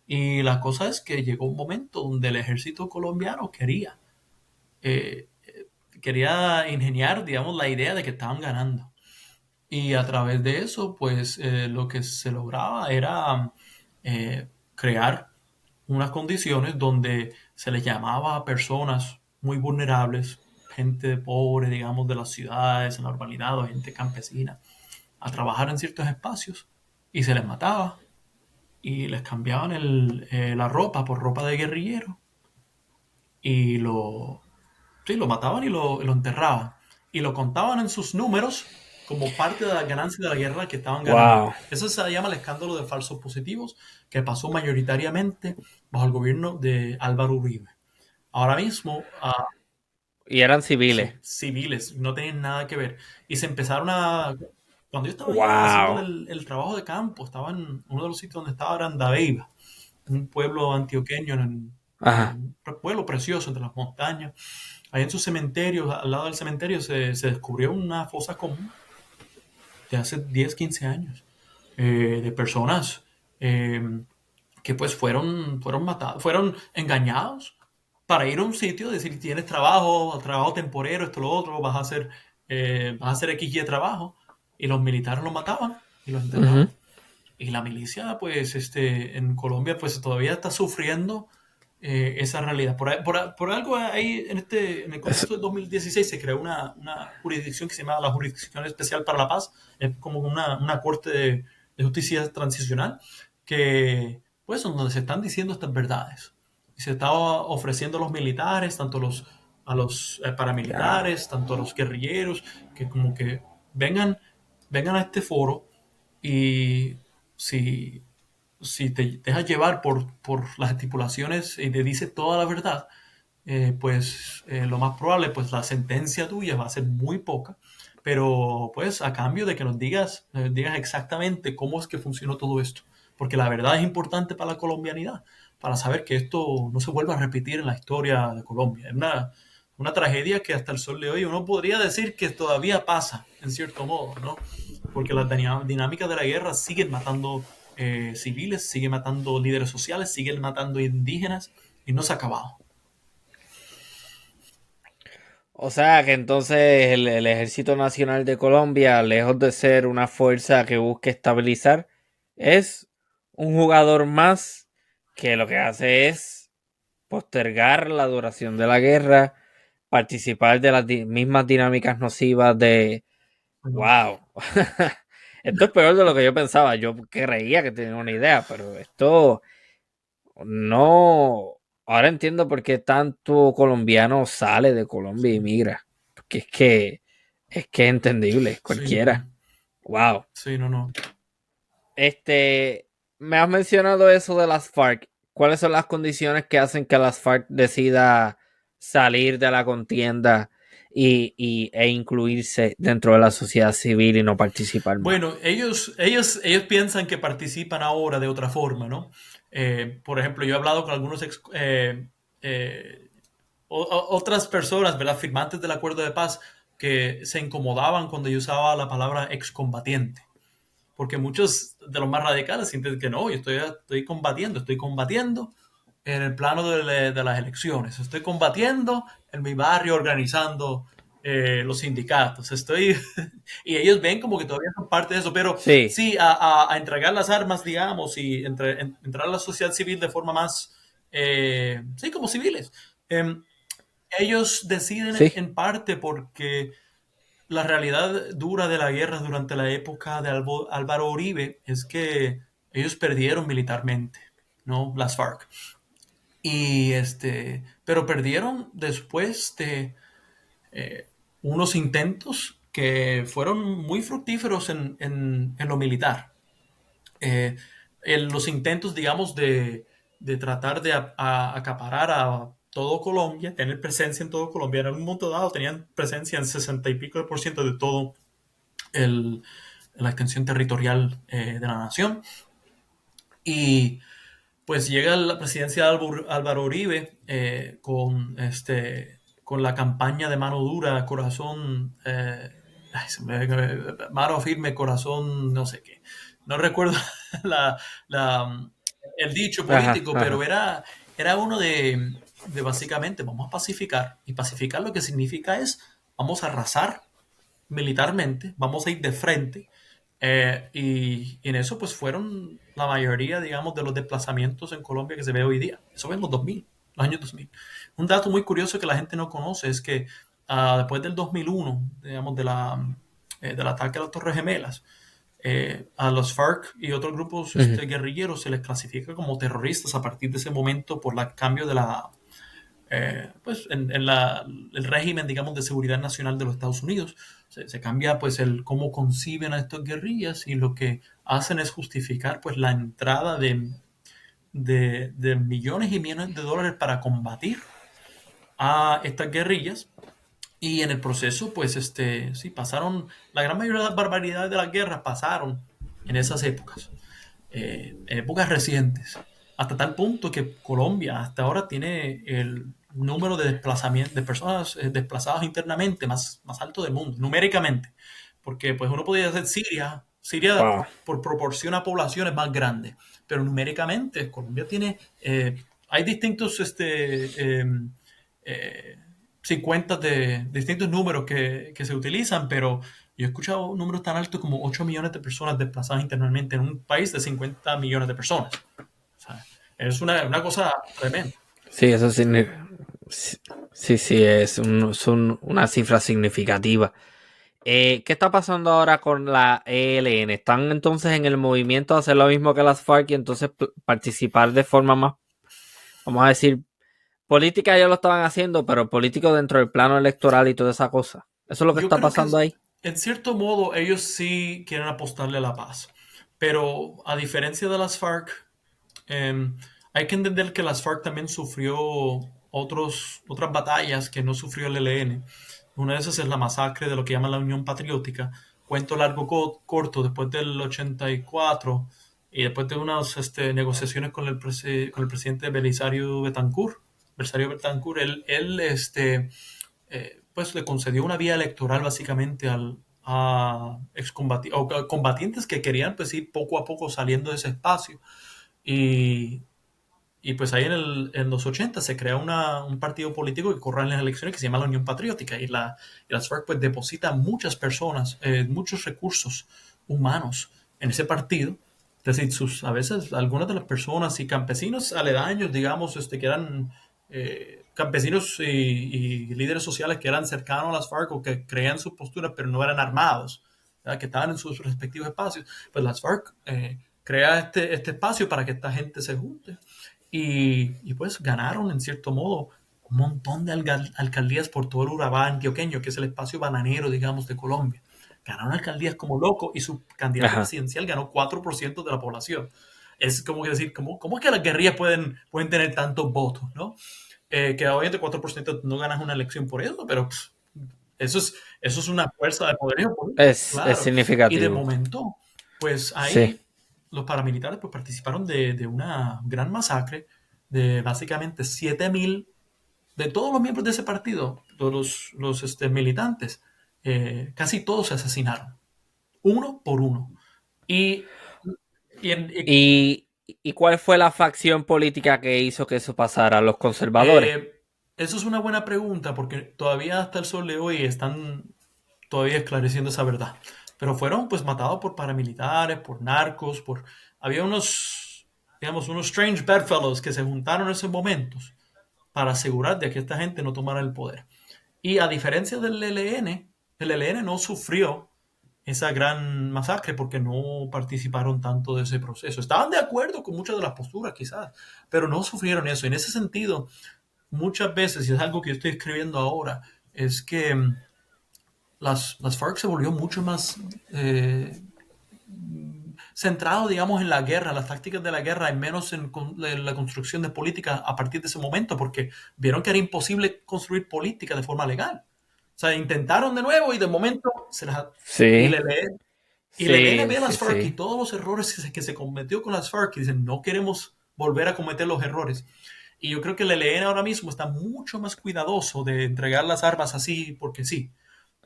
Y la cosa es que llegó un momento donde el ejército colombiano eh, quería ingeniar, digamos, la idea de que estaban ganando. Y a través de eso, pues lo que se lograba era crear unas condiciones donde se les llamaba a personas muy vulnerables, gente pobre, digamos, de las ciudades, en la urbanidad, o gente campesina, a trabajar en ciertos espacios y se les mataba y les cambiaban la ropa por ropa de guerrillero y sí, lo mataban y lo enterraban. Y lo contaban en sus números como parte de la ganancia de la guerra que estaban ganando. Wow. Eso se llama el escándalo de falsos positivos, que pasó mayoritariamente bajo el gobierno de Álvaro Uribe. Ahora mismo, Y eran civiles. sí, civiles, no tenían nada que ver. Y se empezaron a... Cuando yo estaba allá haciendo Wow. el trabajo de campo, estaba en uno de los sitios donde estaba era en Dabeiba, un pueblo antioqueño, Ajá. un pueblo precioso entre las montañas. Ahí en su cementerio, al lado del cementerio, se descubrió una fosa común de hace 10 15 años, de personas eh, que pues fueron matados, fueron engañados para ir a un sitio, decir, tienes trabajo, trabajo temporero, esto, lo otro, vas a hacer X y trabajo, y los militares los mataban y los Ujú. enterraban. Y la milicia, pues, en Colombia, pues todavía está sufriendo, esa realidad. Por algo ahí, en el Es- contexto de 2016, se creó una jurisdicción que se llama la Jurisdicción Especial para la Paz, es como una corte de justicia transicional, que, pues, donde se están diciendo estas verdades. Y se está ofreciendo a los militares, a los ya. paramilitares, tanto a los guerrilleros, que como que vengan, vengan a este foro y si si te dejas llevar por las estipulaciones y te dice toda la verdad, pues lo más probable, pues la sentencia tuya va a ser muy poca, pero pues a cambio de que digas exactamente cómo es que funcionó todo esto, porque la verdad es importante para la colombianidad, para saber que esto no se vuelva a repetir en la historia de Colombia. Es una tragedia que hasta el sol de hoy uno podría decir que todavía pasa, en cierto modo, ¿no? Porque las dinámicas de la guerra siguen matando civiles, siguen matando líderes sociales, siguen matando indígenas y no se ha acabado. O sea que entonces el Ejército Nacional de Colombia, lejos de ser una fuerza que busque estabilizar, es un jugador más que lo que hace es postergar la duración de la guerra, participar de las mismas dinámicas nocivas de... Bueno, ¡Wow! Esto es peor de lo que yo pensaba. Yo creía que tenía una idea, pero esto no... Ahora entiendo por qué tanto colombiano sale de Colombia y sí, migra. Porque es que es entendible, sí, no, cualquiera. ¡Wow! sí, no, no. Este, me has mencionado eso de las FARC. ¿Cuáles son las condiciones que hacen que las FARC decida salir de la contienda e incluirse dentro de la sociedad civil y no participar más? Bueno, ellos piensan que participan ahora de otra forma, ¿no? Por ejemplo, yo he hablado con algunos eh, otras personas, ¿verdad? Firmantes del acuerdo de paz que se incomodaban cuando yo usaba la palabra excombatiente. Porque muchos de los más radicales sienten que no, yo estoy combatiendo en el plano de las elecciones, estoy combatiendo en mi barrio organizando los sindicatos, y ellos ven como que todavía son parte de eso, pero Sí, sí, a entregar las armas, digamos, y entrar a la sociedad civil de forma más, sí, como civiles. Eh, Ellos deciden sí. en parte porque la realidad dura de la guerra durante la época de Álvaro Uribe es que ellos perdieron militarmente, ¿no? Las FARC. Pero perdieron después de unos intentos que fueron muy fructíferos en lo militar. Eh, en los intentos, digamos, de tratar de acaparar a todo Colombia, tener presencia en todo Colombia, en un momento dado tenían presencia en 60 y pico de por ciento de todo el, la extensión territorial de la nación. Y pues llega la presidencia de Álvaro Uribe con la campaña de mano dura, corazón, mano firme, corazón, no sé qué. No recuerdo la, la, el dicho Ajá, político, pero ajá. era uno de básicamente vamos a pacificar. Y pacificar lo que significa es vamos a arrasar militarmente, vamos a ir de frente. Y en eso pues fueron la mayoría, digamos, de los desplazamientos en Colombia que se ve hoy día. Eso fue en los años 2000. Un dato muy curioso que la gente no conoce es que después del 2001, digamos, del ataque a las Torres Gemelas, a los FARC y otros grupos Ujú. guerrilleros se les clasifica como terroristas a partir de ese momento por el cambio de pues el régimen, digamos, de seguridad nacional de los Estados Unidos. Se cambia pues el cómo conciben a estas guerrillas y lo que hacen es justificar pues la entrada de millones y millones de dólares para combatir a estas guerrillas. Y en el proceso, pues, sí, pasaron, la gran mayoría de las barbaridades de las guerras pasaron en esas épocas, épocas recientes, hasta tal punto que Colombia hasta ahora tiene el número de desplazamientos, de personas desplazadas internamente más alto del mundo, numéricamente, porque pues uno podría decir Siria Wow. por proporción a poblaciones más grandes, pero numéricamente Colombia tiene, hay distintos, eh, 50 de distintos números que se utilizan, pero yo he escuchado números tan altos como 8 millones de personas desplazadas internamente en un país de 50 millones de personas. O sea, es una cosa tremenda. Sí, eso sí, sí, sí, son una cifra significativa. ¿Qué está pasando ahora con la ELN? ¿Están entonces en el movimiento de hacer lo mismo que las FARC y entonces participar de forma más, vamos a decir, política? Ya lo estaban haciendo, pero político dentro del plano electoral y toda esa cosa. ¿Eso es lo que Yo está creo que pasando ahí? en cierto modo ellos sí quieren apostarle a la paz, pero a diferencia de las FARC, eh, hay que entender que las FARC también sufrió otras batallas que no sufrió el ELN. Una de esas es la masacre de lo que llaman la Unión Patriótica. Cuento largo corto, después del 84 y después de unas negociaciones con con el presidente Belisario Betancourt, pues le concedió una vía electoral básicamente a o combatientes que querían pues ir poco a poco saliendo de ese espacio. Y, y pues ahí en los 80 se crea un partido político que corre en las elecciones que se llama la Unión Patriótica y las FARC pues depositan muchas personas, muchos recursos humanos en ese partido. Es decir, a veces algunas de las personas y campesinos aledaños, digamos, que eran campesinos y líderes sociales que eran cercanos a las FARC o que creían sus posturas pero no eran armados, ¿verdad? Que estaban en sus respectivos espacios, pues las FARC crea este espacio para que esta gente se junte pues ganaron en cierto modo un montón de alcaldías por todo el Urabá antioqueño, que es el espacio bananero, digamos, de Colombia. Ganaron alcaldías como loco y su candidato Ajá. presidencial ganó 4% de la población. Es como que decir, ¿cómo es que las guerrillas pueden tener tantos votos, ¿no? Que obviamente 4% no ganas una elección por eso, pero pff, eso es una fuerza de poderío político, Es claro. Y de significativo. momento, pues Sí. ahí los paramilitares pues, participaron de una gran masacre de básicamente 7.000 de todos los miembros de ese partido, todos los militantes, casi todos se asesinaron, uno por uno. Y, y ¿Y cuál fue la facción política que hizo que eso pasara? ¿Los conservadores? eso es una buena pregunta porque todavía hasta el sol de hoy están todavía esclareciendo esa verdad. Pero fueron pues matados por paramilitares, por narcos, había unos strange bedfellows que se juntaron en esos momentos para asegurar de que esta gente no tomara el poder. Y a diferencia del ELN, el ELN no sufrió esa gran masacre porque no participaron tanto de ese proceso. Estaban de acuerdo con muchas de las posturas quizás, pero no sufrieron eso. En ese sentido, muchas veces, y es algo que yo estoy escribiendo ahora, es que las FARC se volvió mucho más centrado, digamos, en la guerra, las tácticas de la guerra, y menos en la construcción de política a partir de ese momento, porque vieron que era imposible construir política de forma legal. O sea, intentaron de nuevo y de momento y Sí, le leen y le leen sí, a sí, las FARC y sí. todos los errores que se cometió con las FARC y dicen, no queremos volver a cometer los errores. Y yo creo que el ELN ahora mismo está mucho más cuidadoso de entregar las armas así porque sí.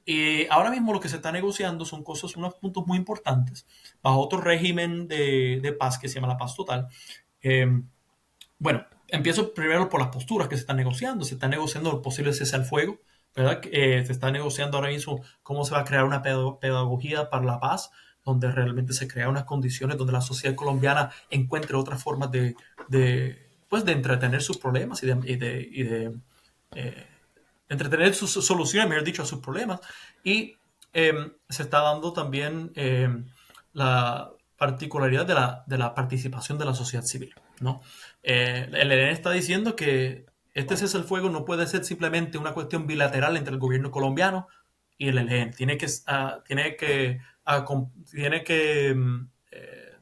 Y ahora mismo lo que se está negociando son unos puntos muy importantes, bajo otro régimen de paz que se llama la paz total. Eh, bueno, empiezo primero por las posturas que se están negociando. Se está negociando el posible cese al fuego, ¿verdad? Se está negociando ahora mismo cómo se va a crear una pedagogía para la paz, donde realmente se crean unas condiciones donde la sociedad colombiana encuentre otras formas pues de entretener sus problemas y de eh, entretener sus soluciones, mejor dicho, a sus problemas. Y se está dando también la particularidad de la participación de la sociedad civil, ¿no? El ELN está diciendo que este cese al fuego no puede ser simplemente una cuestión bilateral entre el gobierno colombiano y el ELN.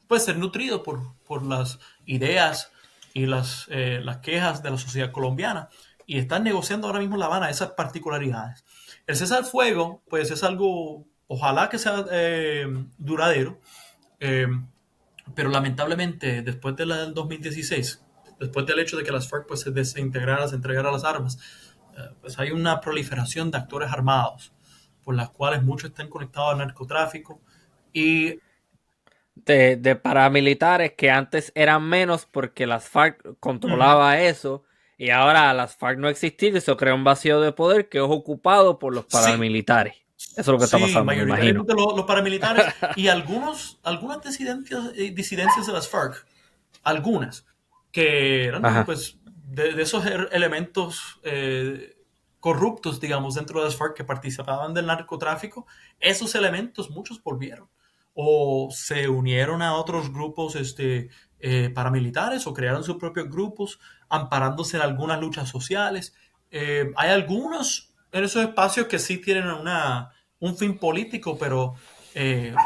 Puede ser nutrido por las ideas y las quejas de la sociedad colombiana y están negociando ahora mismo en La Habana esas particularidades. El cese al fuego, pues es algo, ojalá que sea duradero, eh, pero lamentablemente después del 2016, después del hecho de que las FARC pues, se desintegraran, se entregaran las armas, pues hay una proliferación de actores armados, por las cuales muchos están conectados al narcotráfico y De paramilitares que antes eran menos porque las FARC uh, controlaba eso y ahora las FARC no existir, eso crea un vacío de poder que es ocupado por los sí, paramilitares. Eso es lo que está sí, pasando, me imagino. mayoritariamente los paramilitares y algunas disidencias de las FARC, algunas que eran Ajá. pues de esos elementos corruptos, digamos, dentro de las FARC que participaban del narcotráfico, esos elementos muchos volvieron o se unieron a otros grupos paramilitares o crearon sus propios grupos amparándose en algunas luchas sociales. Hay algunos en esos espacios que sí tienen un fin político, pero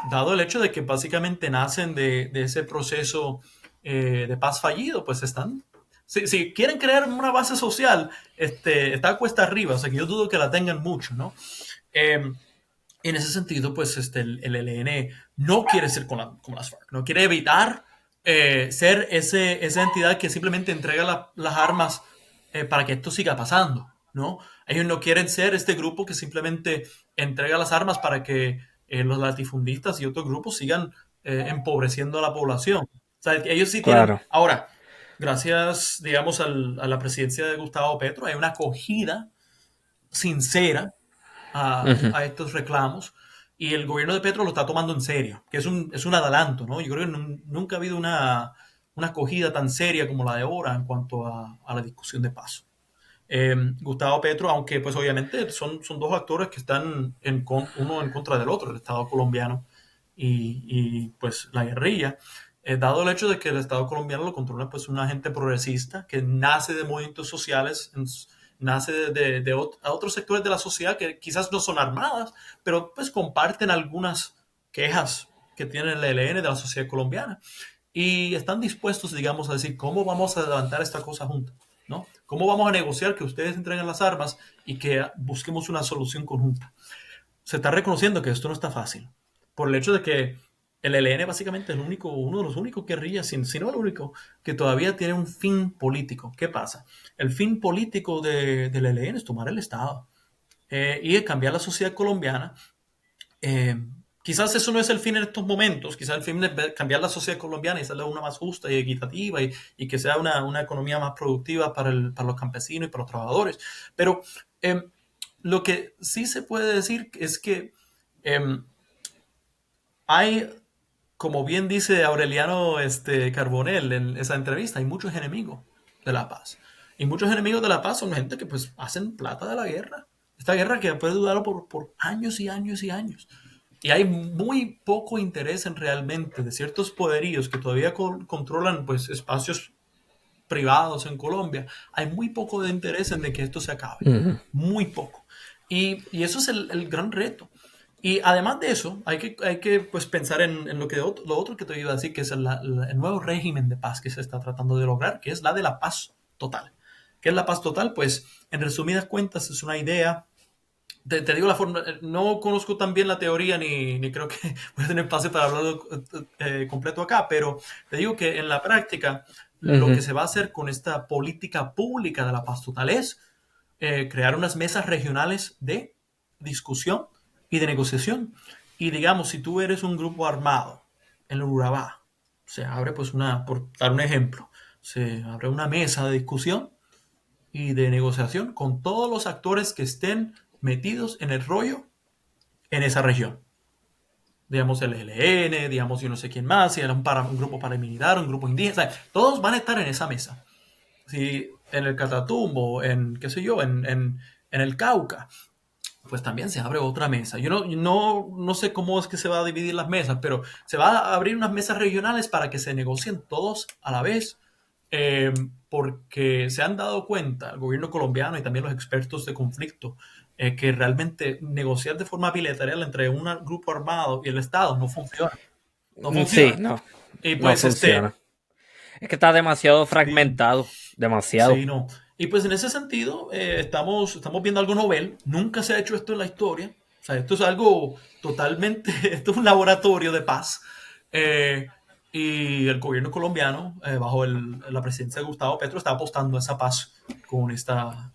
dado el hecho de que básicamente nacen de ese proceso de paz fallido, pues están si quieren crear una base social, está a cuesta arriba, o sea que yo dudo que la tengan mucho, ¿no? En ese sentido, pues el ELN no quiere ser como las FARC, no quiere evitar ser esa entidad que simplemente entrega las armas para que esto siga pasando, ¿no? Ellos no quieren ser este grupo que simplemente entrega las armas para que los latifundistas y otros grupos sigan empobreciendo a la población. O sea, ellos sí tienen... Claro. Ahora, gracias, digamos, a la presidencia de Gustavo Petro, hay una acogida sincera Ujú. a estos reclamos y el gobierno de Petro lo está tomando en serio, que es un adelanto, ¿no? Yo creo que nunca ha habido una acogida tan seria como la de ahora en cuanto a la discusión de paz. Gustavo Petro, aunque pues obviamente son dos actores que están uno en contra del otro, el Estado colombiano pues la guerrilla, dado el hecho de que el Estado colombiano lo controla pues un agente progresista que nace de movimientos sociales, nace de otros sectores de la sociedad que quizás no son armadas, pero pues comparten algunas quejas que tiene el ELN de la sociedad colombiana y están dispuestos, digamos, a decir cómo vamos a levantar esta cosa juntos, ¿no? ¿Cómo vamos a negociar que ustedes entreguen las armas y que busquemos una solución conjunta? Se está reconociendo que esto no está fácil, por el hecho de que el ELN básicamente es uno de los únicos guerrillas, si no el único, que todavía tiene un fin político. ¿Qué pasa? El fin político del ELN es tomar el Estado y cambiar la sociedad colombiana. Eh, Quizás eso no es el fin en estos momentos, quizás el fin es cambiar la sociedad colombiana y hacerla una más justa y equitativa y que sea una economía más productiva para los campesinos y para los trabajadores. Pero lo que sí se puede decir es que eh, hay, como bien dice Aureliano Carbonell en esa entrevista, hay muchos enemigos de la paz. Y muchos enemigos de la paz son gente que pues hacen plata de la guerra. Esta guerra que puede durar por años y años y años. Y hay muy poco interés en realmente de ciertos poderíos que todavía controlan pues espacios privados en Colombia. Hay muy poco de interés en de que esto se acabe. Ujú. Muy poco. Y eso es el gran reto. Y además de eso, hay que pues, pensar en lo otro que te iba a decir, que es el nuevo régimen de paz que se está tratando de lograr, que es la de la paz total. ¿Qué es la paz total? Pues, en resumidas cuentas, es una idea. Te digo la forma, no conozco tan bien la teoría ni creo que voy a tener pase para hablarlo completo acá, pero te digo que en la práctica lo que Ujú. se va a hacer con esta política pública de la paz total es crear unas mesas regionales de discusión y de negociación. Y digamos, si tú eres un grupo armado en el Urabá, se abre pues por dar un ejemplo, se abre una mesa de discusión y de negociación con todos los actores que estén metidos en el rollo en esa región. Digamos el ELN, digamos yo no sé quién más, si era un grupo paramilitar, un grupo indígena, o sea, todos van a estar en esa mesa. Si en el Catatumbo, en qué sé yo, en el Cauca, pues también se abre otra mesa. Yo no sé cómo es que se va a dividir las mesas, pero se va a abrir unas mesas regionales para que se negocien todos a la vez, eh, porque se han dado cuenta el gobierno colombiano y también los expertos de conflicto que realmente negociar de forma bilateral entre un grupo armado y el Estado no funciona. No Sí, funciona. no, Y no pues funciona. Es que está demasiado sí, fragmentado, demasiado. sí, no. Y pues en ese sentido, estamos viendo algo novel. Nunca se ha hecho esto en la historia. O sea, esto es algo totalmente, esto es un laboratorio de paz. Eh, y el gobierno colombiano, bajo la presidencia de Gustavo Petro, está apostando a esa paz con esta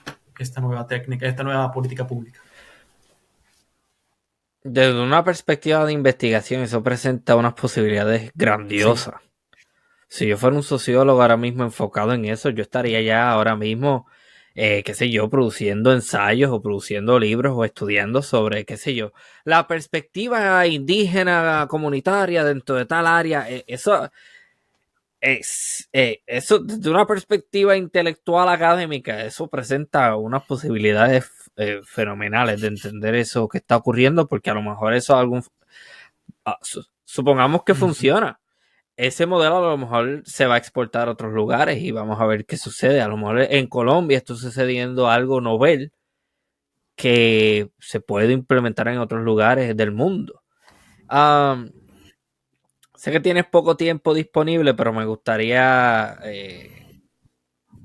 nueva técnica, esta nueva política pública. Desde una perspectiva de investigación, eso presenta unas posibilidades Sí, grandiosas. Si yo fuera un sociólogo ahora mismo enfocado en eso, yo estaría ya ahora mismo, qué sé yo, produciendo ensayos o produciendo libros o estudiando sobre, qué sé yo, la perspectiva indígena comunitaria dentro de tal área. Eso, Eso desde una perspectiva intelectual académica, eso presenta unas posibilidades fenomenales de entender eso que está ocurriendo, porque a lo mejor eso supongamos que funciona. Ese modelo a lo mejor se va a exportar a otros lugares y vamos a ver qué sucede. A lo mejor en Colombia está sucediendo algo novel que se puede implementar en otros lugares del mundo. Sé que tienes poco tiempo disponible, pero me gustaría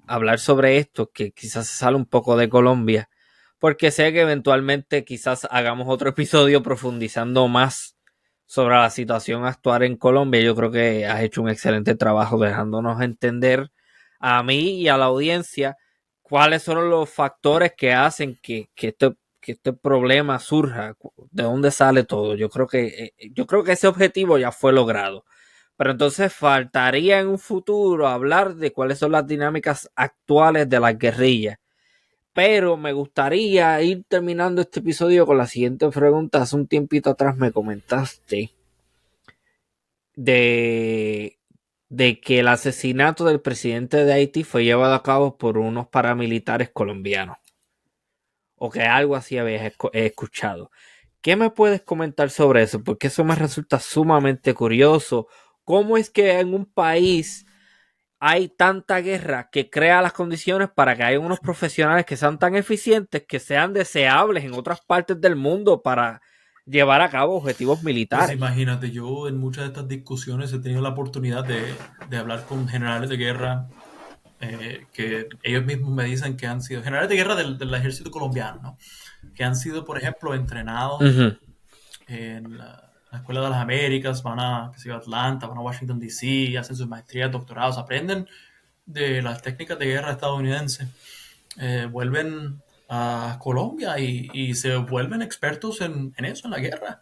hablar sobre esto, que quizás se sale un poco de Colombia, porque sé que eventualmente quizás hagamos otro episodio profundizando más sobre la situación actual en Colombia. Yo creo que has hecho un excelente trabajo dejándonos entender a mí y a la audiencia cuáles son los factores que hacen que este problema surja, de dónde sale todo. Yo creo que ese objetivo ya fue logrado. Pero entonces faltaría en un futuro hablar de cuáles son las dinámicas actuales de las guerrillas. Pero me gustaría ir terminando este episodio con la siguiente pregunta. Hace un tiempito atrás me comentaste de, de que el asesinato del presidente de Haití fue llevado a cabo por unos paramilitares colombianos. O que algo así habías escuchado. ¿Qué me puedes comentar sobre eso? Porque eso me resulta sumamente curioso. ¿Cómo es que en un país hay tanta guerra que crea las condiciones para que haya unos profesionales que sean tan eficientes, que sean deseables en otras partes del mundo para llevar a cabo objetivos Pues militares? imagínate, yo en muchas de estas discusiones he tenido la oportunidad de hablar con generales de guerra que ellos mismos me dicen que han sido generales de guerra del ejército colombiano, ¿no? Que han sido, por ejemplo, entrenados Ujú. en la Escuela de las Américas, van a, que sé yo, Atlanta, van a Washington, D.C., hacen sus maestrías, doctorados, aprenden de las técnicas de guerra estadounidenses, vuelven a Colombia y se vuelven expertos en eso, en la guerra.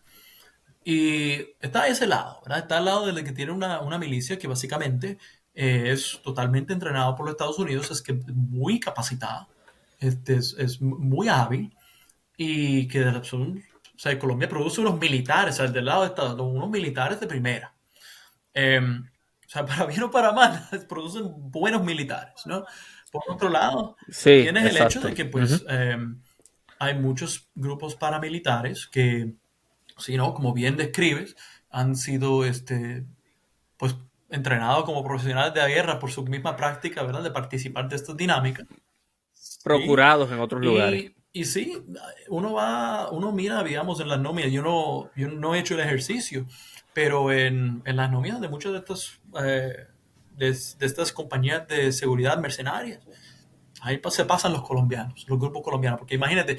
Y está a ese lado, ¿verdad? Está al lado de que tiene una milicia que básicamente es totalmente entrenada por los Estados Unidos, es que muy capacitada, es muy hábil y que son, o sea, Colombia produce unos militares, o sea, del lado de Estados Unidos, unos militares de primera. O sea, para bien o para mal, producen buenos militares, ¿no? Por otro lado, Sí, tienes el hecho de exacto. que, Ujú. pues, hay muchos grupos paramilitares que, si no, como bien describes, han sido, pues, entrenados como profesionales de la guerra por su misma práctica, ¿verdad? De participar de estas dinámicas. Sí, Procurados en otros lugares. y sí, uno mira, digamos, en las nóminas, yo no he hecho el ejercicio, pero en las nóminas de muchas de estas compañías de seguridad mercenarias, ahí se pasan los colombianos, los grupos colombianos, porque imagínate,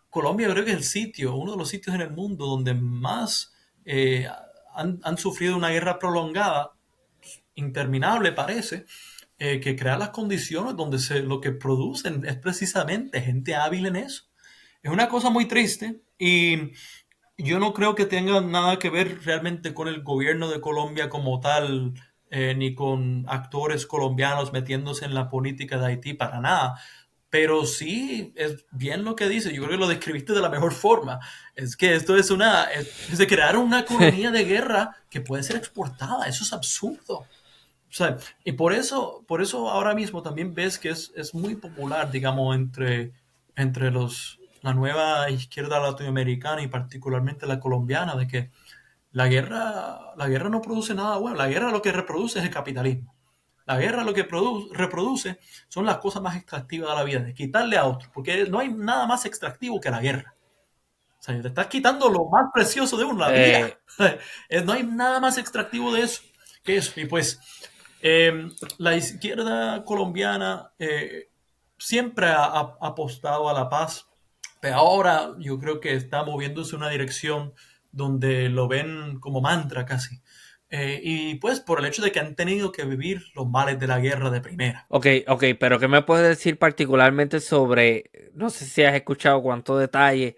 Colombia creo que es el sitio, uno de los sitios en el mundo donde más han sufrido una guerra prolongada, interminable parece, que crea las condiciones donde lo que producen es precisamente gente hábil en eso. Es una cosa muy triste y yo no creo que tenga nada que ver realmente con el gobierno de Colombia como tal, ni con actores colombianos metiéndose en la política de Haití para nada. Pero sí, es bien lo que dice. Yo creo que lo describiste de la mejor forma. Es que esto se crearon una economía de guerra que puede ser exportada. Eso es absurdo. O sea, y por eso ahora mismo también ves que es muy popular, digamos, entre la nueva izquierda latinoamericana y particularmente la colombiana, de que la guerra no produce nada bueno. La guerra lo que reproduce es el capitalismo. La guerra lo que reproduce son las cosas más extractivas de la vida, de quitarle a otro, porque no hay nada más extractivo que la guerra. O sea, te estás quitando lo más precioso de uno, la vida. Eh, No hay nada más extractivo de eso que eso. Y pues la izquierda colombiana siempre ha apostado a la paz, pero ahora yo creo que está moviéndose en una dirección donde lo ven como mantra casi. Y pues por el hecho de que han tenido que vivir los males de la guerra de primera. ok, pero ¿qué me puedes decir particularmente sobre, no sé si has escuchado cuánto detalle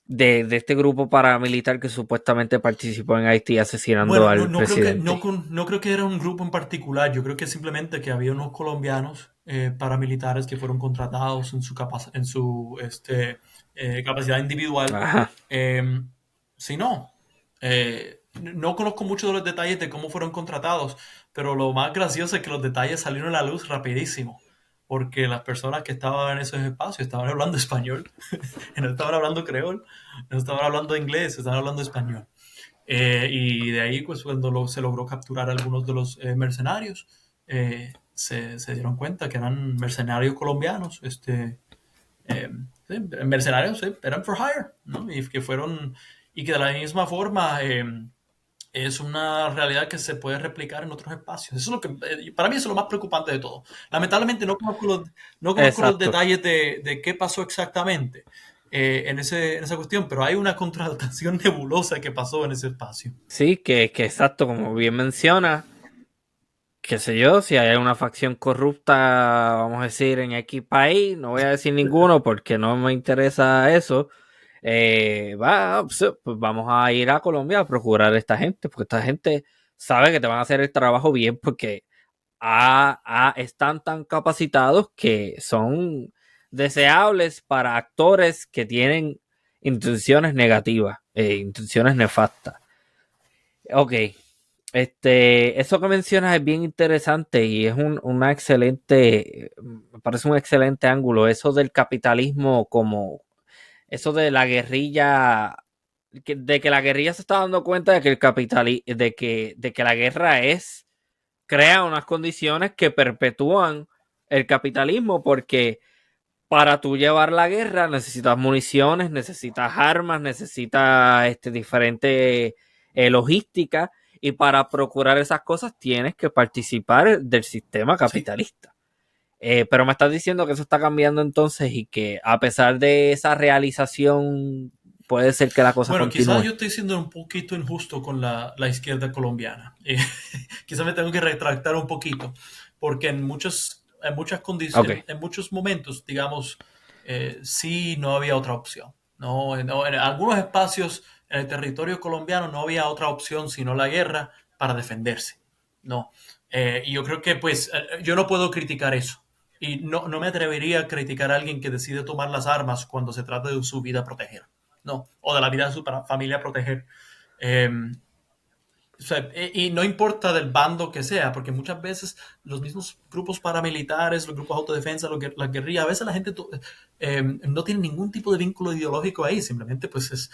de este grupo paramilitar que supuestamente participó en Haití asesinando Bueno, al presidente? no creo que era un grupo en particular, yo creo que simplemente que había unos colombianos paramilitares que fueron contratados en su capacidad individual. Ajá. Eh, si no, no conozco mucho de los detalles de cómo fueron contratados, pero lo más gracioso es que los detalles salieron a la luz rapidísimo, porque las personas que estaban en esos espacios estaban hablando español, no estaban hablando creol, no estaban hablando inglés, estaban hablando español. Y de ahí, pues cuando se logró capturar a algunos de los mercenarios, se dieron cuenta que eran mercenarios colombianos, eh, sí, mercenarios, sí, eran for hire, ¿no? Y que fueron, y que de la misma forma es una realidad que se puede replicar en otros espacios. Eso es lo que, para mí eso es lo más preocupante de todo. Lamentablemente no conozco los Exacto. detalles de qué pasó exactamente en esa cuestión, pero hay una contratación nebulosa que pasó en ese espacio. Sí, que exacto, como bien menciona, qué sé yo, si hay una facción corrupta, vamos a decir, en X país, no voy a decir ninguno porque no me interesa eso, pues vamos a ir a Colombia a procurar a esta gente, porque esta gente sabe que te van a hacer el trabajo bien porque están tan capacitados que son deseables para actores que tienen intenciones negativas, intenciones nefastas. Ok, eso que mencionas es bien interesante y es una excelente, me parece un excelente ángulo, eso del capitalismo como, eso de la guerrilla, de que la guerrilla se está dando cuenta de que de que la guerra crea unas condiciones que perpetúan el capitalismo porque para tú llevar la guerra necesitas municiones, necesitas armas, necesitas diferente logística y para procurar esas cosas tienes que participar del sistema Sí. capitalista. Pero me estás diciendo que eso está cambiando entonces y que a pesar de esa realización puede ser que la cosa Bueno, quizás continúe. yo estoy siendo un poquito injusto con la izquierda colombiana. Quizás me tengo que retractar un poquito, porque en muchas Ok, condiciones, en muchos momentos, digamos, sí no había otra opción. No, en algunos espacios en el territorio colombiano no había otra opción sino la guerra para defenderse. No. Y yo creo que, pues, yo no puedo criticar eso. Y no me atrevería a criticar a alguien que decide tomar las armas cuando se trata de su vida proteger. No, o de la vida de su familia proteger. Eh, o sea, y no importa del bando que sea, porque muchas veces los mismos grupos paramilitares, los grupos de autodefensa, las guerrillas, a veces la gente no tiene ningún tipo de vínculo ideológico ahí, simplemente pues es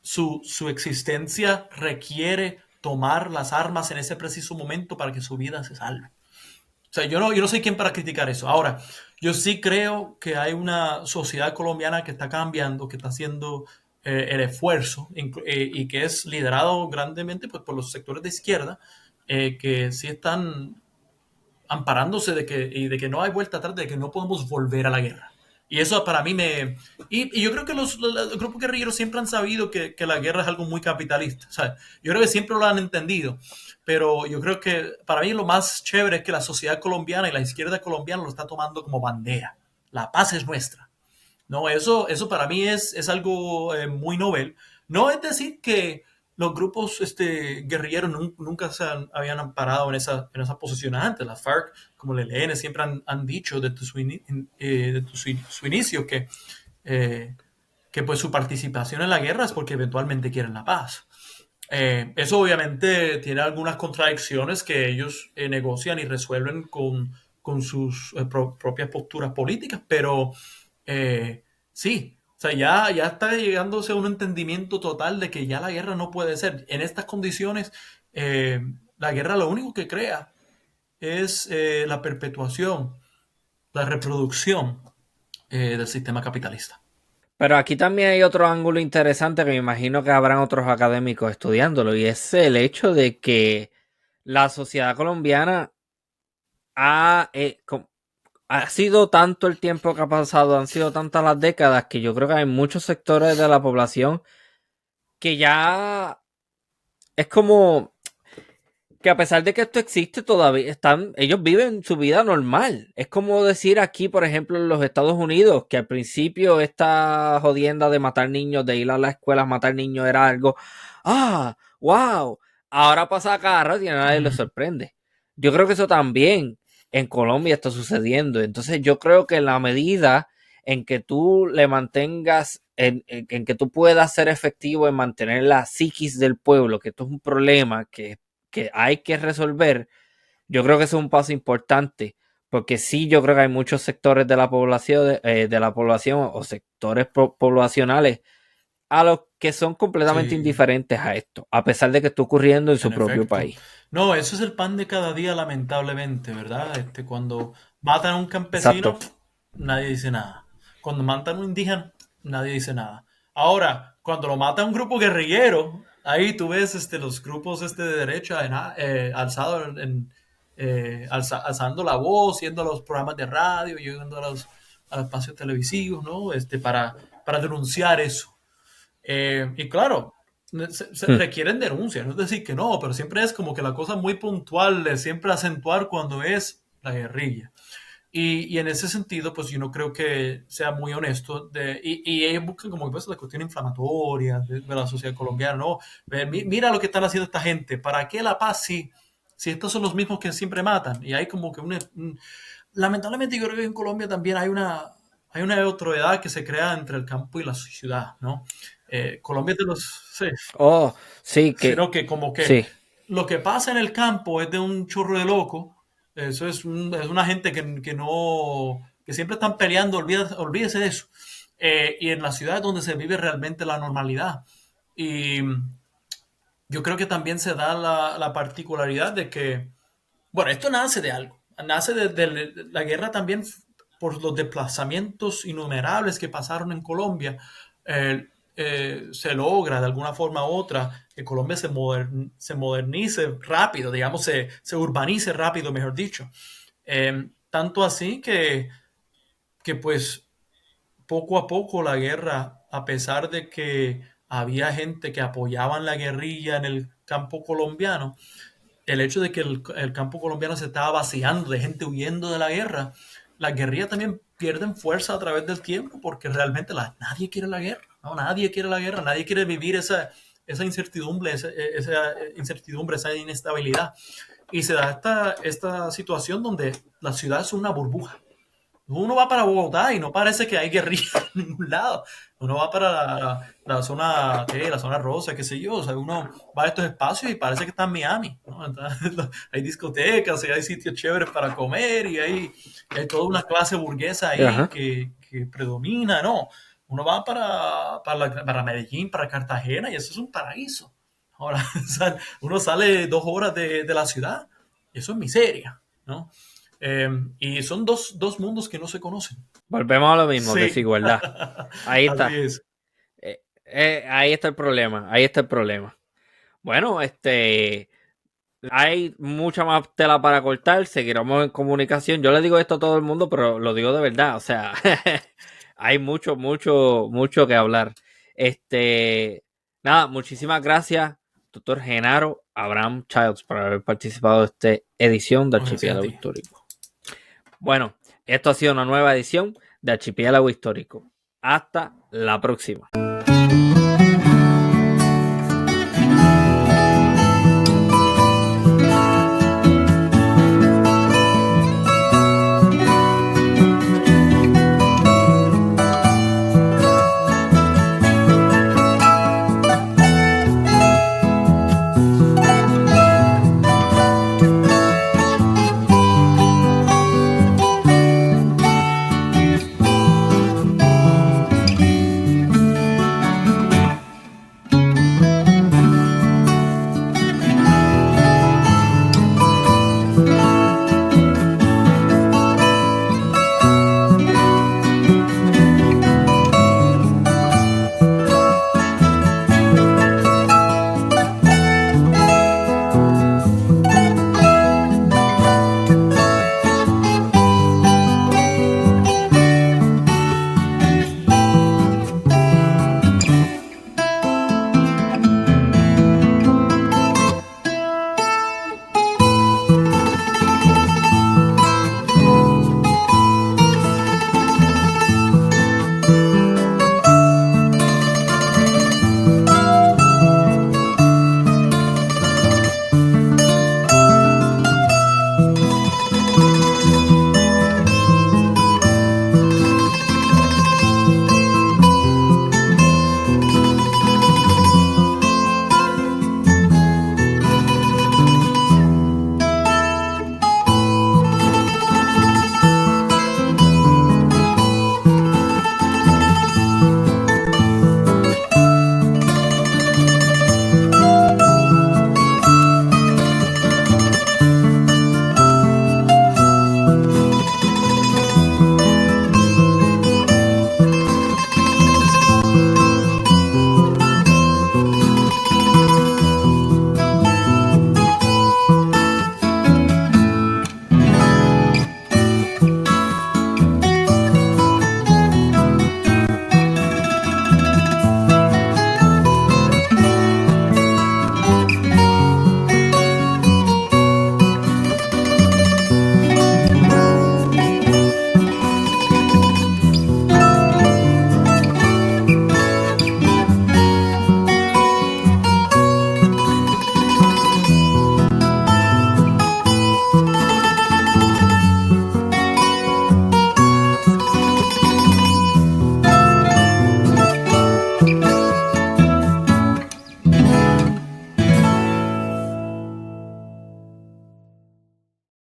su existencia requiere tomar las armas en ese preciso momento para que su vida se salve. O sea, yo no soy quien para criticar eso. Ahora, yo sí creo que hay una sociedad colombiana que está cambiando, que está haciendo el esfuerzo y que es liderado grandemente pues, por los sectores de izquierda, que sí están amparándose de que no hay vuelta atrás, de que no podemos volver a la guerra. Y eso para mí me... Y yo creo que los grupos guerrilleros siempre han sabido que la guerra es algo muy capitalista. O sea, yo creo que siempre lo han entendido. Pero yo creo que para mí lo más chévere es que la sociedad colombiana y la izquierda colombiana lo está tomando como bandera. La paz es nuestra. No, eso para mí es algo muy novel. No es decir que los grupos guerrilleros nunca habían amparado en esa posición antes. Las FARC, como el ELN, siempre han dicho desde su inicio eh, que pues su participación en la guerra es porque eventualmente quieren la paz. Eso obviamente tiene algunas contradicciones que ellos negocian y resuelven con sus propias posturas políticas, pero sí, o sea, ya está llegándose a un entendimiento total de que ya la guerra no puede ser. En estas condiciones, eh, la guerra lo único que crea es la perpetuación, la reproducción del sistema capitalista. pero aquí también hay otro ángulo interesante que me imagino que habrán otros académicos estudiándolo y es el hecho de que la sociedad colombiana ha, ha sido tanto el tiempo que ha pasado, han sido tantas las décadas que yo creo que hay muchos sectores de la población que ya es como que a pesar de que esto existe todavía ellos viven su vida normal. Es como decir aquí, por ejemplo, en los Estados Unidos, que al principio esta jodienda de matar niños, de ir a la escuela a matar niños era algo, wow, ahora pasa cada rato y a nadie le Mm. sorprende. Yo creo que eso también en Colombia está sucediendo. Entonces yo creo que en la medida en que tú le mantengas, en que tú puedas ser efectivo en mantener la psiquis del pueblo, que esto es un problema que hay que resolver. Yo creo que eso es un paso importante, porque sí, yo creo que hay muchos sectores de la población o sectores poblacionales a los que son completamente Sí, indiferentes a esto, a pesar de que está ocurriendo en su en propio efecto. país. No, eso es el pan de cada día, lamentablemente, ¿verdad? Cuando matan a un campesino, Exacto. nadie dice nada. Cuando matan a un indígena, nadie dice nada. Ahora, cuando lo mata un grupo guerrillero, ahí tú ves los grupos de derecha alzado alzando la voz, yendo a los programas de radio, yendo a los espacios televisivos, ¿no? Para denunciar eso. Y claro, se Hmm. requieren denuncias, no es decir que no, pero siempre es como que la cosa muy puntual de siempre acentuar cuando es la guerrilla. Y en ese sentido, pues yo no creo que sea muy honesto. Y ellos buscan como pues, la cuestión inflamatoria de la sociedad colombiana, ¿no? Mira lo que están haciendo esta gente, ¿para qué la paz si estos son los mismos que siempre matan? Y hay como que lamentablemente yo creo que en Colombia también hay una otredad que se crea entre el campo y la ciudad, ¿no? Colombia es de los, sí, Oh, sí, sino que como que sí. lo que pasa en el campo es de un chorro de loco, eso es una gente que siempre están peleando, olvídese de eso. Y en la ciudad es donde se vive realmente la normalidad. Y yo creo que también se da la particularidad de que bueno, esto nace de algo. Nace de la guerra también por los desplazamientos innumerables que pasaron en Colombia. Se logra de alguna forma u otra que Colombia se modernice rápido, digamos, se urbanice rápido, mejor dicho. Tanto así que pues poco a poco la guerra, a pesar de que había gente que apoyaban la guerrilla en el campo colombiano, el hecho de que el campo colombiano se estaba vaciando de gente huyendo de la guerra, las guerrillas también pierden fuerza a través del tiempo porque realmente nadie quiere la guerra, ¿no? Nadie quiere la guerra, nadie quiere vivir esa incertidumbre, esa inestabilidad. Y se da esta situación donde la ciudad es una burbuja. Uno va para Bogotá y no parece que hay guerrilla en ningún lado. Uno va para la zona, ¿qué? La zona rosa, qué sé yo. O sea, uno va a estos espacios y parece que está en Miami, ¿no? Entonces, hay discotecas y hay sitios chéveres para comer y hay toda una clase burguesa ahí Ajá. que predomina, ¿no? Uno va para Medellín, para Cartagena y eso es un paraíso. Ahora, uno sale 2 horas de la ciudad y eso es miseria, ¿no? Y son dos mundos que no se conocen. Volvemos a lo mismo, Sí, desigualdad. Ahí así está. es. Ahí está el problema. Ahí está el problema. Bueno, hay mucha más tela para cortar. Seguiremos en comunicación. Yo le digo esto a todo el mundo, pero lo digo de verdad. O sea, hay mucho, mucho, mucho que hablar. Nada, muchísimas gracias, doctor Genaro Abraham Childs, por haber participado de esta edición de Gracias a Archipiélago ti. Histórico. Bueno, esto ha sido una nueva edición de Archipiélago Histórico. Hasta la próxima.